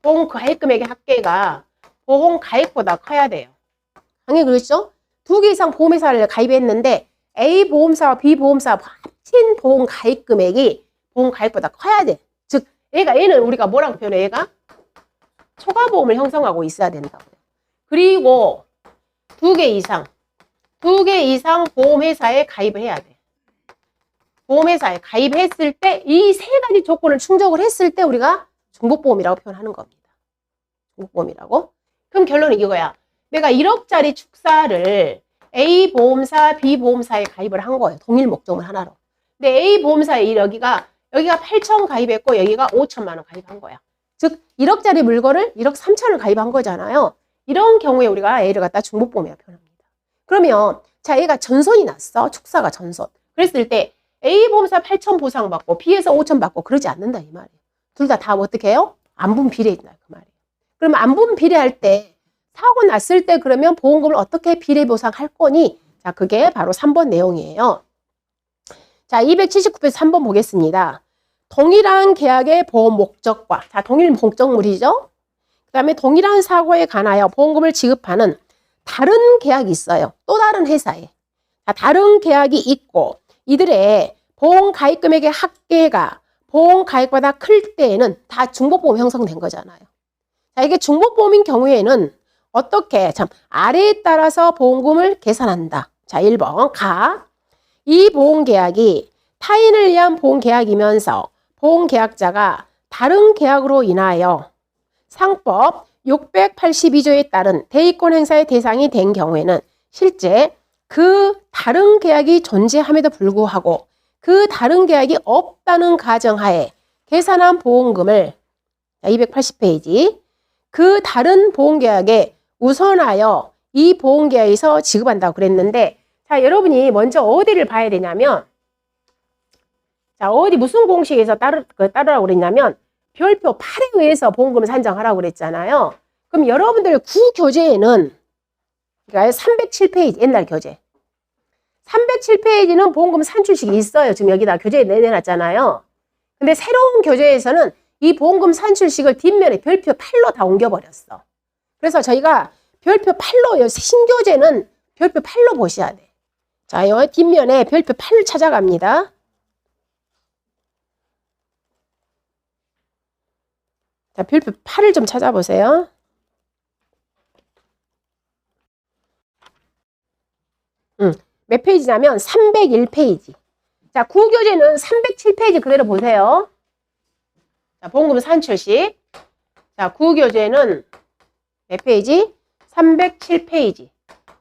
보험 가입 금액의 합계가 보험 가입보다 커야 돼요. 당연히 그렇죠? 2개 이상 보험회사를 가입했는데 A 보험사와 B 보험사와 합친 보험 가입 금액이 보험 가입보다 커야 돼. 즉 얘는 우리가 뭐라고 표현해? 얘가 초과보험을 형성하고 있어야 된다고요. 그리고 2개 이상 보험회사에 가입을 해야 돼. 보험회사에 가입했을 때 이 3가지 조건을 충족을 했을 때 우리가 중복보험이라고 표현하는 겁니다. 중복보험이라고. 그럼 결론은 이거야. 내가 1억짜리 축사를 A 보험사, B 보험사에 가입을 한 거예요. 동일 목적물 하나로. 근데 A 보험사에 여기가 8천 가입했고 여기가 5천만 원 가입한 거야. 즉 1억짜리 물건을 1억 3천을 가입한 거잖아요. 이런 경우에 우리가 A를 갖다 중복보험이라고 표현합니다. 그러면 자 얘가 전손이 났어. 축사가 전손. 그랬을 때 A 보험사 8천 보상받고 B에서 5천 받고 그러지 않는다 이 말이에요. 둘 다 어떻게 해요? 안분 비례된다 그 말이에요. 그러면 안분 비례할 때 사고 났을 때 그러면 보험금을 어떻게 비례 보상할 거니? 자 그게 바로 3번 내용이에요. 자 279페이지 3번 보겠습니다. 동일한 계약의 보험 목적과 자 동일 목적물이죠. 그 다음에 동일한 사고에 관하여 보험금을 지급하는 다른 계약이 있어요. 또 다른 회사에. 자, 다른 계약이 있고 이들의 보험 가입 금액의 합계가 보험 가입보다 클 때에는 다 중복보험 형성된 거잖아요. 자, 이게 중복보험인 경우에는 어떻게? 참, 아래에 따라서 보험금을 계산한다. 자, 1번. 이 보험계약이 타인을 위한 보험계약이면서 보험계약자가 다른 계약으로 인하여 상법 682조에 따른 대리권 행사의 대상이 된 경우에는 실제 그 다른 계약이 존재함에도 불구하고 그 다른 계약이 없다는 가정하에 계산한 보험금을 280페이지 그 다른 보험계약에 우선하여 이 보험계약에서 지급한다고 그랬는데 자 여러분이 먼저 어디를 봐야 되냐면 자 어디 무슨 공식에서 따르라고 그랬냐면 별표 8에 의해서 보험금을 산정하라고 그랬잖아요. 그럼 여러분들 구교재에는 그러니까 307페이지 옛날 교재 307페이지는 보험금 산출식이 있어요. 지금 여기다 교재에 내놨잖아요. 근데 새로운 교재에서는 이 보험금 산출식을 뒷면에 별표 8로 다 옮겨버렸어. 그래서 저희가 별표 8로 신교재는 별표 8로 보셔야 돼. 자, 요 뒷면에 별표 8을 찾아갑니다. 자, 별표 8을 좀 찾아보세요. 몇 페이지냐면 301페이지. 자, 구교재는 307페이지 그대로 보세요. 자, 보험금 산출식. 자, 구교재는 몇 페이지? 307페이지.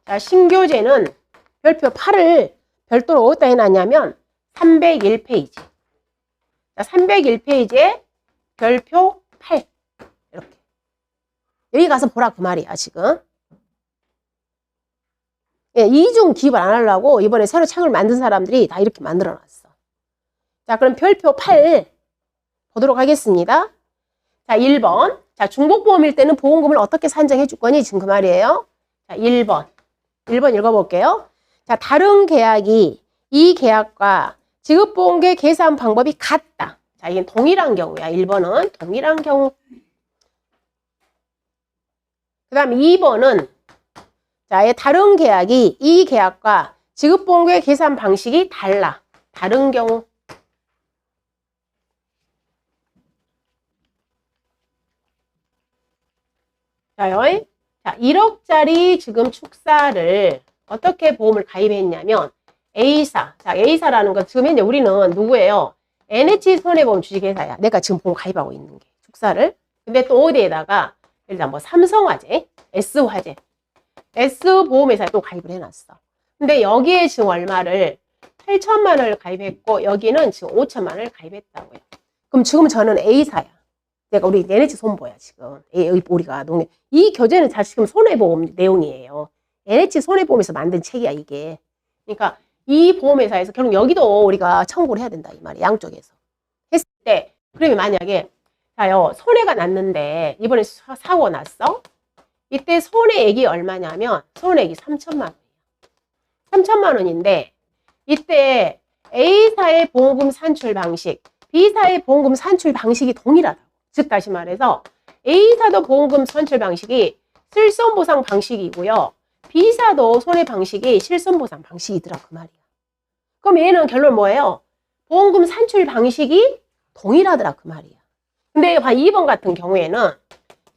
자, 신교재는 별표 8을 별도로 어디다 해놨냐면 301페이지. 자, 301페이지에 별표 8. 이렇게. 여기 가서 보라 그 말이야, 지금. 예, 이중 기입을 안 하려고 이번에 새로 책을 만든 사람들이 다 이렇게 만들어 놨어. 자, 그럼 별표 8 보도록 하겠습니다. 자, 1번. 자, 중복보험일 때는 보험금을 어떻게 산정해 줄 거니? 지금 그 말이에요. 자, 1번. 1번 읽어볼게요. 자, 다른 계약이 이 계약과 지급보험계 계산 방법이 같다. 자, 이게 동일한 경우야. 1번은 동일한 경우. 그 다음 2번은 자, 다른 계약이 이 계약과 지급보험계 계산 방식이 달라. 다른 경우. 자요. 자, 1억짜리 지금 축사를 어떻게 보험을 가입했냐면 A사. 자, A사라는 건 지금 현재 우리는 누구예요? NH손해보험 주식회사야. 내가 지금 보험 가입하고 있는 게 축사를. 근데 또 어디에다가 일단 뭐 삼성화재, S화재, S보험회사에 또 가입을 해놨어. 근데 여기에 지금 얼마를 8천만 원을 가입했고 여기는 지금 5천만 원을 가입했다고요. 그럼 지금 저는 A사야. 내가 우리 NH손보야 지금. 우리가 이 교재는 사실 지금 손해보험 내용이에요. NH손해보험에서 만든 책이야 이게. 그러니까 이 보험회사에서 결국 여기도 우리가 청구를 해야 된다 이 말이야. 양쪽에서. 했을 때 그러면 만약에 자요 손해가 났는데 이번에 사고 났어? 이때 손해액이 얼마냐면 손해액이 3천만 원이에요. 3천만 원인데 이때 A사의 보험금 산출 방식, B사의 보험금 산출 방식이 동일하다고. 즉 다시 말해서 A사도 보험금 산출 방식이 실손보상 방식이고요. B사도 손해 방식이 실손보상 방식이더라 그 말이야. 그럼 얘는 결론 뭐예요? 보험금 산출 방식이 동일하더라 그 말이야. 근데 2번 같은 경우에는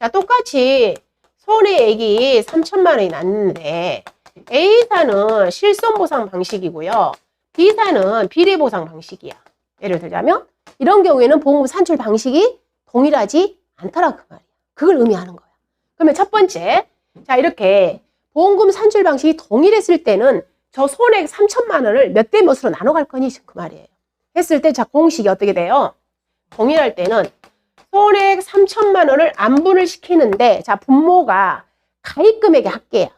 자 똑같이 손해액이 3천만 원이 났는데 A사는 실손보상 방식이고요. B사는 비례보상 방식이야. 예를 들자면 이런 경우에는 보험금 산출 방식이 동일하지 않더라 그 말이야. 그걸 의미하는 거야. 그러면 첫 번째 자 이렇게 보험금 산출 방식이 동일했을 때는 저 손해액 3천만 원을 몇 대 몇으로 나눠갈 거니 그 말이에요. 했을 때 자 공식이 어떻게 돼요? 동일할 때는 손해액 3천만 원을 안분을 시키는데 자 분모가 가입금액의 합계야.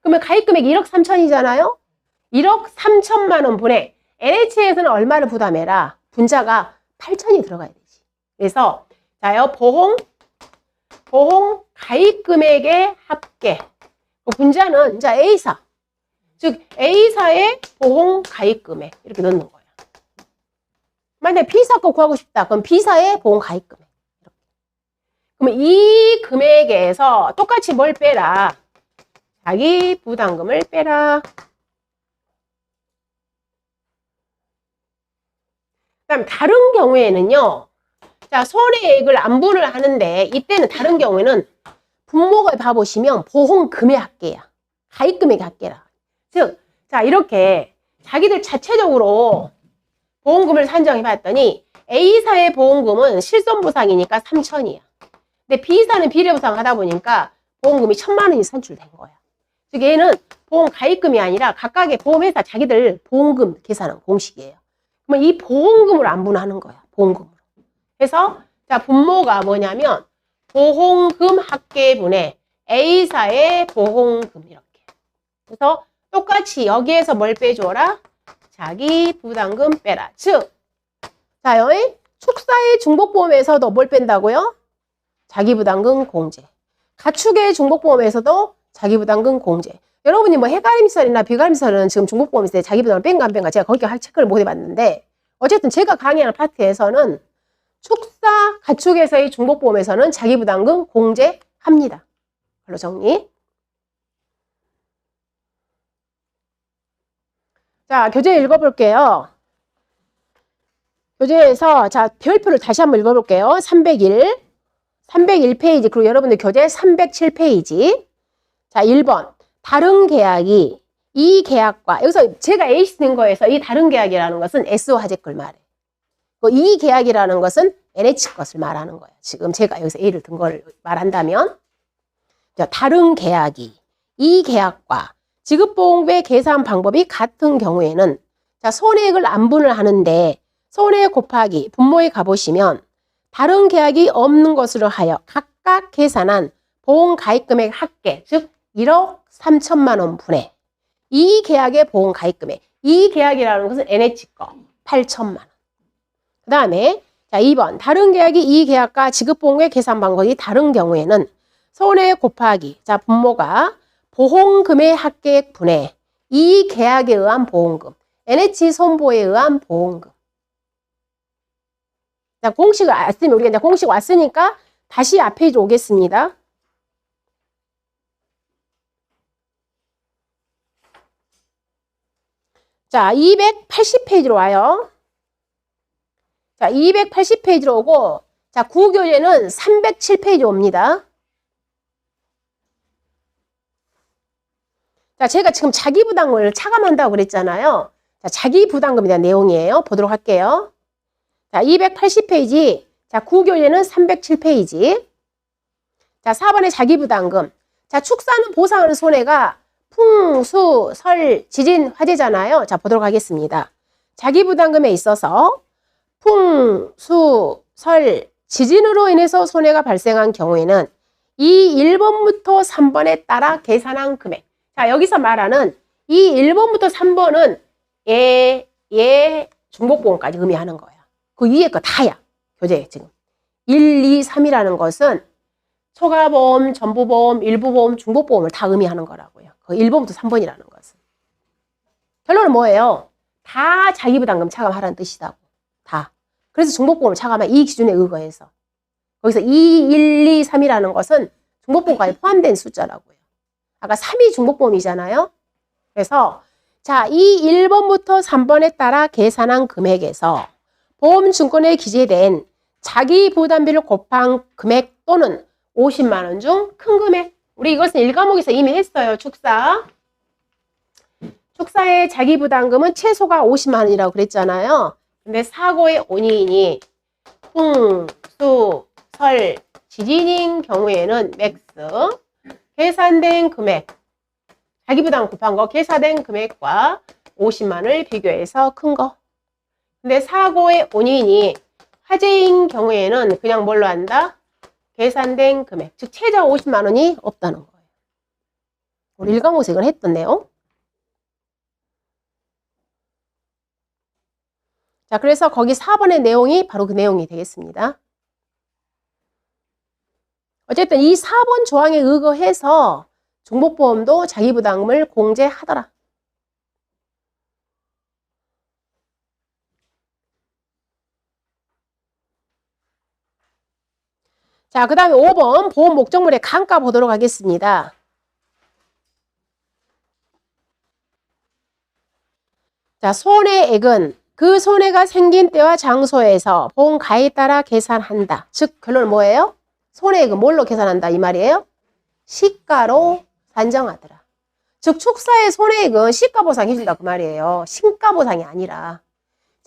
그러면 가입금액이 1억 3천이잖아요. 1억 3천만 원 분에 NH에서는 얼마를 부담해라? 분자가 8천이 들어가야 되지. 그래서 자요 보험 가입금액의 합계. 분자는 자 A사. 즉 A사의 보험 가입금액 이렇게 넣는 거야. 만약에 B사 거 구하고 싶다. 그럼 B사의 보험 가입금액. 그러면 이 금액에서 똑같이 뭘 빼라? 자기 부담금을 빼라. 그다음 다른 경우에는요. 자, 손해액을 안분을 하는데 이때는 다른 경우에는 분모가 봐보시면 보험금의 합계야. 가입금액의 합계라. 즉, 자 이렇게 자기들 자체적으로 보험금을 산정해 봤더니 A사의 보험금은 실손보상이니까 3천이야. 근데 B사는 비례보상 하다 보니까 보험금이 1,000만 원이 산출된 거야. 즉 얘는 보험 가입금이 아니라 각각의 보험회사 자기들 보험금 계산하는 공식이에요. 그러면 이 보험금으로 안분하는 거야. 보험금으로. 그래서 자 분모가 뭐냐면 보험금 합계분의 A사의 보험금 이렇게. 그래서 똑같이 여기에서 뭘 빼줘라? 자기 부담금 빼라. 즉, 자요. 축사의 중복보험에서도 뭘 뺀다고요? 자기 부담금 공제. 가축의 중복보험에서도 자기 부담금 공제. 여러분이 뭐 해가림설이나 비가림설은 지금 중복보험에서 자기 부담을 뺀가 안 뺀가 제가 거기 체크를 못 해봤는데 어쨌든 제가 강의하는 파트에서는 축사 가축에서의 중복보험에서는 자기 부담금 공제합니다. 별로 정리. 자, 교재 읽어볼게요. 교재에서 자 별표를 다시 한번 읽어볼게요. 301페이지 그리고 여러분들 교재 307페이지. 자, 1번 다른 계약이 이 계약과 여기서 제가 A 쓰는 거에서 이 다른 계약이라는 것은 S화재 걸 말해. 이 계약이라는 것은 NH 것을 말하는 거예요. 지금 제가 여기서 A를 든 거를 말한다면 자, 다른 계약이 이 계약과 지급보험금의 계산 방법이 같은 경우에는 자, 손해액을 안분을 하는데 손해 곱하기 분모에 가보시면 다른 계약이 없는 것으로 하여 각각 계산한 보험 가입금액 합계 즉 1억 3천만 원 분의 이 계약의 보험 가입금액 이 계약이라는 것은 NH 거 8천만 원. 그 다음에 자 2번 다른 계약이 이 계약과 지급보험금의 계산 방법이 다른 경우에는 손해 곱하기 자 분모가 보험금의 합계액 분의 이 계약에 의한 보험금 NH 손보에 의한 보험금. 자, 공식을 왔으면 우리가 이제 공식 왔으니까 다시 앞에 오겠습니다. 자, 280페이지로 와요. 자, 280페이지로 오고 자, 구교재는 307페이지 옵니다. 자, 제가 지금 자기부담금을 차감한다고 그랬잖아요. 자, 자기부담금에 대한 내용이에요. 보도록 할게요. 자, 280페이지. 자, 구교재는 307페이지. 자, 4번의 자기부담금. 자, 축사는 보상하는 손해가 풍, 수, 설, 지진, 화재잖아요. 자, 보도록 하겠습니다. 자기부담금에 있어서 풍, 수, 설, 지진으로 인해서 손해가 발생한 경우에는 이 1번부터 3번에 따라 계산한 금액. 자, 여기서 말하는 이 1번부터 3번은 중복보험까지 의미하는 거야. 그 위에 거 다야. 교재에 지금. 1, 2, 3이라는 것은 초과보험, 전부보험, 일부보험, 중복보험을 다 의미하는 거라고요. 그 1번부터 3번이라는 것은. 결론은 뭐예요? 다 자기부담금 차감하라는 뜻이다고. 다. 그래서 중복보험을 차감한 이 기준에 의거해서. 거기서 2, 1, 2, 3이라는 것은 중복보험까지 포함된 숫자라고요. 아까 3이 중복보험이잖아요. 그래서 자, 이 1번부터 3번에 따라 계산한 금액에서 보험증권에 기재된 자기부담비를 곱한 금액 또는 50만 원 중 큰 금액. 우리 이것은 1과목에서 이미 했어요. 축사. 축사의 자기부담금은 최소가 50만 원이라고 그랬잖아요. 근데 사고의 원인이 풍, 수, 설, 지진인 경우에는 맥스. 계산된 금액, 자기부담 곱한 거 계산된 금액과 50만 원을 비교해서 큰 거. 근데 사고의 원인이 화재인 경우에는 그냥 뭘로 한다? 계산된 금액, 즉 최저 50만 원이 없다는 거예요. 우리 1과목에서 이걸 했던 내용. 자, 그래서 거기 4번의 내용이 바로 그 내용이 되겠습니다. 어쨌든 이 4번 조항에 의거해서 중복보험도 자기부담금을 공제하더라. 자, 그 다음에 5번 보험 목적물의 감가 보도록 하겠습니다. 자, 손해액은 그 손해가 생긴 때와 장소에서 보험 가액에 따라 계산한다. 즉, 결론은 뭐예요? 손해액은 뭘로 계산한다 이 말이에요? 시가로 산정하더라. 즉 축사의 손해액은 시가보상 해준다 그 말이에요. 신가보상이 아니라.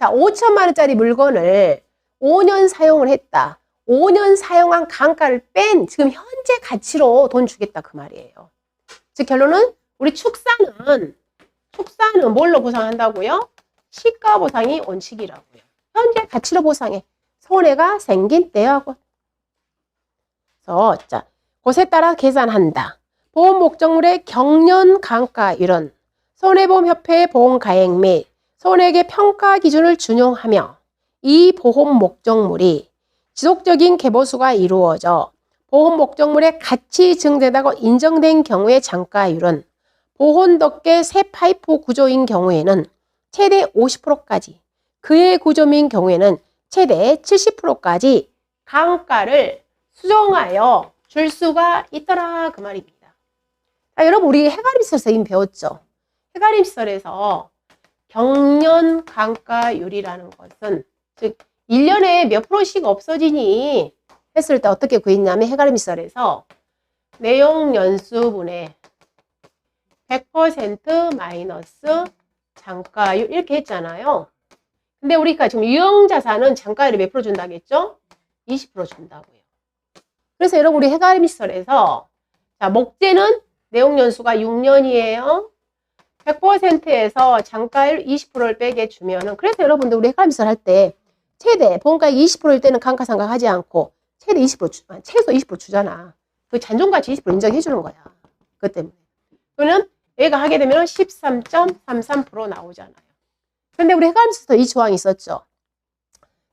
자, 5천만 원짜리 물건을 5년 사용을 했다. 5년 사용한 감가를 뺀 지금 현재 가치로 돈 주겠다 그 말이에요. 즉 결론은 우리 축사는 뭘로 보상한다고요? 시가 보상이 원칙이라고요. 현재 가치로 보상해. 손해가 생긴 때하고. 그래서 자, 것에 따라 계산한다. 보험 목적물의 경년 감가율은 손해보험협회의 보험가액 및 손해액의 평가 기준을 준용하며 이 보험 목적물이 지속적인 개보수가 이루어져 보험 목적물의 가치 증대다고 인정된 경우의 장가율은 보온덮개 새 파이프 구조인 경우에는 최대 50%까지, 그의 구조인 경우에는 최대 70%까지 감가를 수정하여 줄 수가 있더라 그 말입니다. 자, 여러분 우리 해가림설에서 이미 배웠죠. 해가림설에서 경년 감가율이라는 것은 즉 1년에 몇 프로씩 없어지니 했을 때 어떻게 구했냐면 해가림설에서 내용연수분의 100% 마이너스 장가율 이렇게 했잖아요. 근데 우리가 지금 유형자산은 장가율이 몇 프로 준다겠죠? 20% 준다고요. 그래서 여러분 우리 해가림설에서 자, 목재는 내용연수가 6년이에요. 100%에서 장가율 20%를 빼게 주면은 그래서 여러분들 우리 해가림설 할 때 최대 보험가액 20%일 때는 감가상각하지 않고 최대 20% 최소 20% 주잖아. 그 잔존가치 20% 인정해 주는 거야. 그것 때문에. 그러면 얘가 하게 되면 13.33% 나오잖아요. 근데 우리 해가림설에서 이 조항이 있었죠.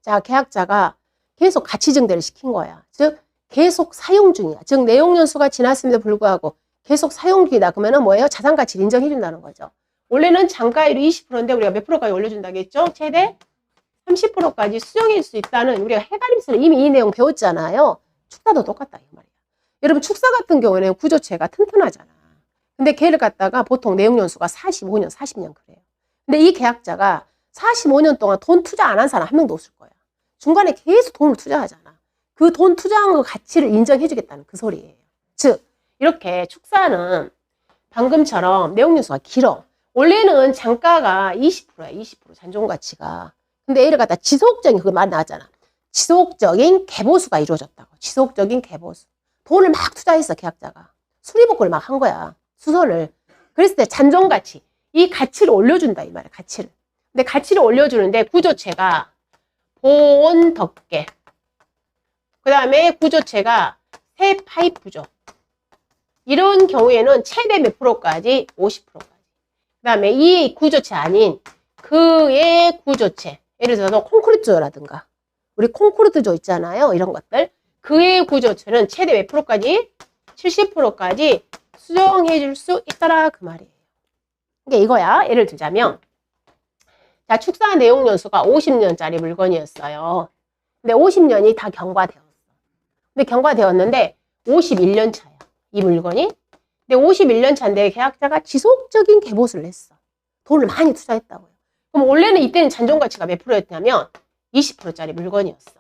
자, 계약자가 계속 가치 증대를 시킨 거야. 즉 계속 사용 중이야. 즉 내용연수가 지났음에도 불구하고 계속 사용 중이다. 그러면은 뭐예요? 자산가치를 인정해 준다는 거죠. 원래는 장가율이 20%인데 우리가 몇 프로까지 올려준다겠죠? 최대 30%까지 수정할 수 있다는 우리가 해가림설에 이미 이 내용 배웠잖아요. 축사도 똑같다 이 말이야. 여러분 축사 같은 경우에는 구조체가 튼튼하잖아. 근데 걔를 갖다가 보통 내용연수가 45년, 40년 그래요. 근데 이 계약자가 45년 동안 돈 투자 안 한 사람 한 명도 없을 거야. 중간에 계속 돈을 투자하잖아. 그 돈 투자한 거 가치를 인정해 주겠다는 그 소리예요. 즉 이렇게 축사는 방금처럼 내용연수가 길어. 원래는 장가가 20%야. 20% 잔존가치가. 근데 얘를 갖다 지속적인 그 말 나왔잖아. 지속적인 개보수가 이루어졌다고. 지속적인 개보수. 돈을 막 투자했어 계약자가. 수리복구를 막 한 거야. 수선을. 그랬을 때 잔존가치. 이 가치를 올려준다 이 말이야. 가치를. 근데 가치를 올려주는데 구조체가 보온덮개. 그 다음에 구조체가 새 파이프죠. 이런 경우에는 최대 몇 프로까지? 50%까지. 그 다음에 이 구조체 아닌 그의 구조체. 예를 들어서 콘크리트조라든가 우리 콘크리트조 있잖아요. 이런 것들. 그의 구조체는 최대 몇 프로까지? 70%까지 수정해 줄 수 있더라 그 말이에요. 이게 이거야. 예를 들자면 자, 축사 내용연수가 50년짜리 물건이었어요. 근데 50년이 다 경과되었어. 근데 경과되었는데 51년 차야. 이 물건이. 근데 51년 차인데 계약자가 지속적인 개보수를 했어. 돈을 많이 투자했다고요. 그럼 원래는 이때는 잔존가치가 몇 프로였냐면 20%짜리 물건이었어.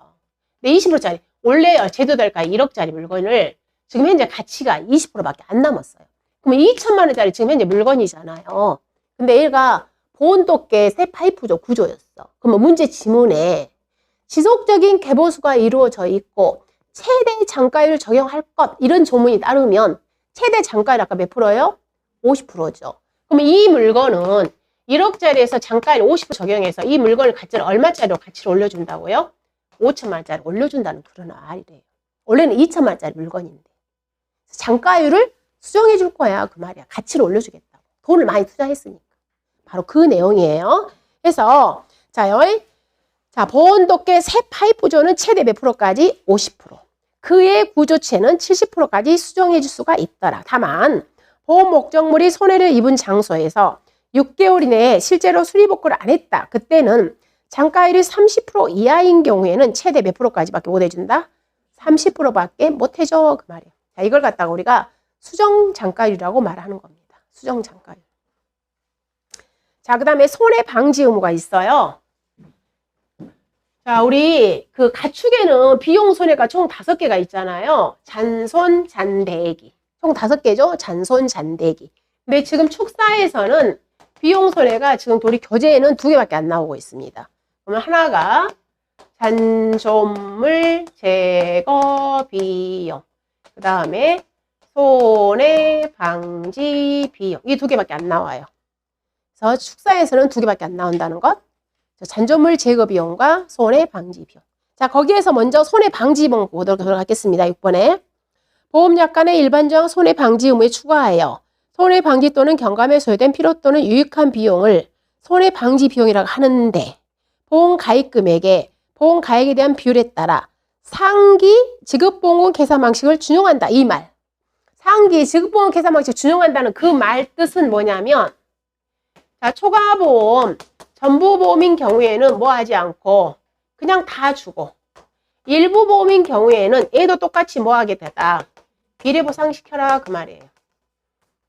근데 20%짜리 원래 제도달가 1억짜리 물건을 지금 현재 가치가 20%밖에 안 남았어요. 그러면 2천만 원짜리 지금 현재 물건이잖아요. 근데 얘가 보온덮개 새 파이프조 구조였어. 그러면 문제 지문에 지속적인 개보수가 이루어져 있고 최대 장가율을 적용할 것 이런 조문이 따르면 최대 장가율 아까 몇 프로예요? 50%죠. 그러면 이 물건은 1억짜리에서 장가율 50% 적용해서 이 물건을 가치를 얼마짜리로 가치를 올려준다고요? 5천만 원짜리 올려준다는 그런 말이래요. 원래는 2천만 원짜리 물건인데 장가율을 수정해 줄 거야 그 말이야. 가치를 올려주겠다고. 돈을 많이 투자했으니까. 바로 그 내용이에요. 그래서 자, 보온덮개 새 파이프조는 최대 몇 프로까지? 50%. 그의 구조체는 70%까지 수정해 줄 수가 있더라. 다만 보험 목적물이 손해를 입은 장소에서 6개월 이내에 실제로 수리복구를 안 했다. 그때는 장가율이 30% 이하인 경우에는 최대 몇 프로까지밖에 못 해준다? 30%밖에 못 해줘 그 말이에요. 자, 이걸 갖다가 우리가 수정 장가율이라고 말하는 겁니다. 수정 장가율. 자, 그 다음에 손해 방지 의무가 있어요. 자, 우리 그 가축에는 비용 손해가 총 5개가 있잖아요. 잔손, 잔대기. 총 5개죠. 잔손, 잔대기. 근데 지금 축사에서는 비용 손해가 지금 우리 교재에는 2개밖에 안 나오고 있습니다. 그러면 하나가 잔존물 제거 비용. 그 다음에 손해방지 비용. 이 두 개밖에 안 나와요. 그래서 축사에서는 두 개밖에 안 나온다는 것. 잔존물 제거 비용과 손해방지 비용. 자, 거기에서 먼저 손해방지 비용 보도록 하겠습니다. 6번에. 보험약관의 일반적 손해방지 의무에 추가하여 손해방지 또는 경감에 소요된 필요 또는 유익한 비용을 손해방지 비용이라고 하는데 보험가입금액에 보험가액에 대한 비율에 따라 상기 지급보험금 계산 방식을 준용한다. 이 말. 상기 지급보험 계산 방식 준용한다는 그 말 뜻은 뭐냐면 자, 초과보험, 전부보험인 경우에는 뭐 하지 않고 그냥 다 주고 일부보험인 경우에는 얘도 똑같이 뭐 하게 되다. 비례보상시켜라 그 말이에요.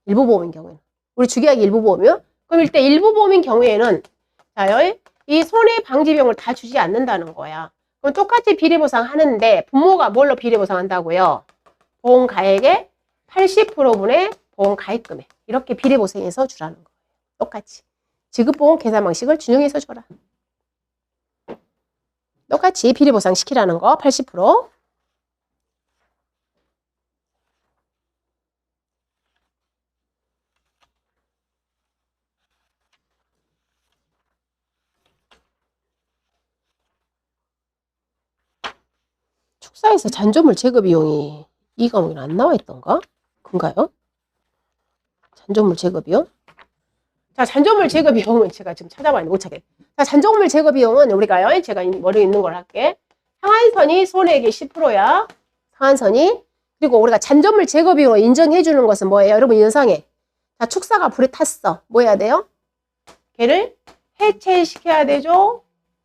일부보험인 경우에는. 우리 주계약이 일부보험이요? 그럼 일단 일부보험인 경우에는 자, 이 손해방지비용을 다 주지 않는다는 거야. 그럼 똑같이 비례보상 하는데 부모가 뭘로 비례보상한다고요? 보험가액의 80%분의 보험가입금액. 이렇게 비례보상해서 주라는 거예요. 똑같이. 지급보험 계산 방식을 준용해서 줘라. 똑같이 비례보상 시키라는 거 80%. 축사에서 잔존물 제거 비용이 이 과목에는 안 나와 있던가? 그런가요? 잔존물 제거 비용? 자, 잔존물 제거 비용은 제가 지금 찾아봤는데 못 찾겠. 자, 잔존물 제거 비용은 우리가요. 제가 머리에 있는 걸 할게. 상한선이 손해액의 10%야. 상한선이. 그리고 우리가 잔존물 제거 비용을 인정해 주는 것은 뭐예요? 여러분 연상해. 자, 축사가 불에 탔어. 뭐 해야 돼요? 걔를 해체시켜야 되죠.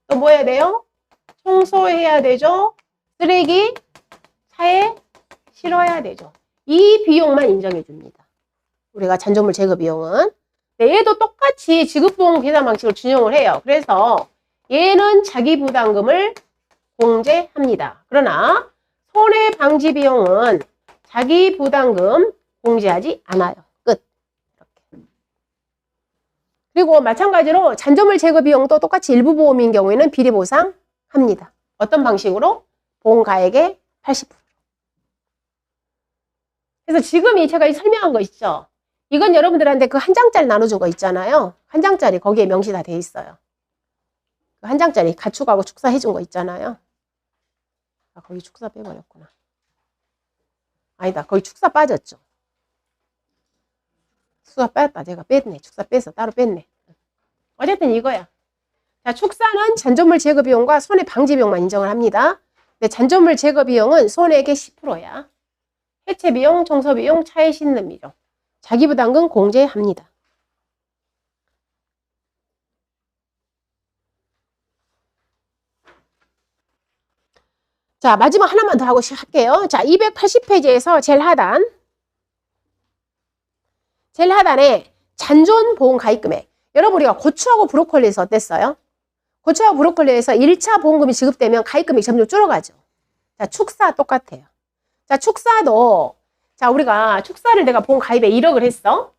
또 뭐 해야 돼요? 청소해야 되죠. 쓰레기 차에 실어야 되죠. 이 비용만 인정해 줍니다. 우리가 잔존물 제거 비용은. 네, 얘도 똑같이 지급보험 계산 방식을 준용을 해요. 그래서 얘는 자기 부담금을 공제합니다. 그러나 손해방지 비용은 자기 부담금 공제하지 않아요. 끝. 이렇게. 그리고 마찬가지로 잔존물 제거 비용도 똑같이 일부 보험인 경우에는 비례보상합니다. 어떤 방식으로? 보험가액의 80%. 그래서 지금 제가 설명한 거 있죠? 이건 여러분들한테 그 한 장짜리 나눠준 거 있잖아요. 한 장짜리 거기에 명시 다 돼 있어요. 한 장짜리 가축하고 축사 해준 거 있잖아요. 아, 거기 축사 빼버렸구나. 아니다. 거기 축사 빠졌죠. 축사 빠졌다. 제가 뺐네. 축사 빼서 따로 뺐네. 어쨌든 이거야. 자, 축사는 잔존물 제거 비용과 손해방지 비용만 인정을 합니다. 근데 잔존물 제거 비용은 손해액의 10%야. 해체 비용, 청소 비용, 차에 싣는 비용. 자기 부담금 공제합니다. 자, 마지막 하나만 더 하고 할게요. 자, 280페이지에서 제일 하단에 잔존 보험 가입 금액. 여러분 우리가 고추하고 브로콜리에서 어땠어요? 고추하고 브로콜리에서 1차 보험금이 지급되면 가입 금액이 점점 줄어가죠. 자, 축사 똑같아요. 자, 축사도 자, 우리가 축사를 내가 보험 가입에 1억을 했어.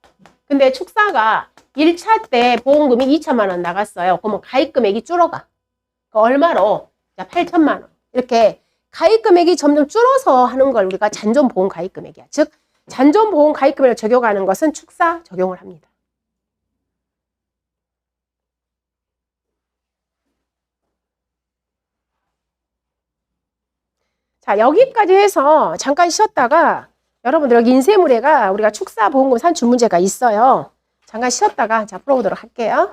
근데 축사가 1차 때 보험금이 2천만 원 나갔어요. 그러면 가입 금액이 줄어가. 얼마로? 자, 8천만 원. 이렇게 가입 금액이 점점 줄어서 하는 걸 우리가 잔존 보험 가입 금액이야. 즉, 잔존 보험 가입 금액을 적용하는 것은 축사 적용을 합니다. 자, 여기까지 해서 잠깐 쉬었다가 여러분들 여기 인쇄물에가 우리가 축사 보험금 산출 문제가 있어요. 잠깐 쉬었다가 자 풀어보도록 할게요.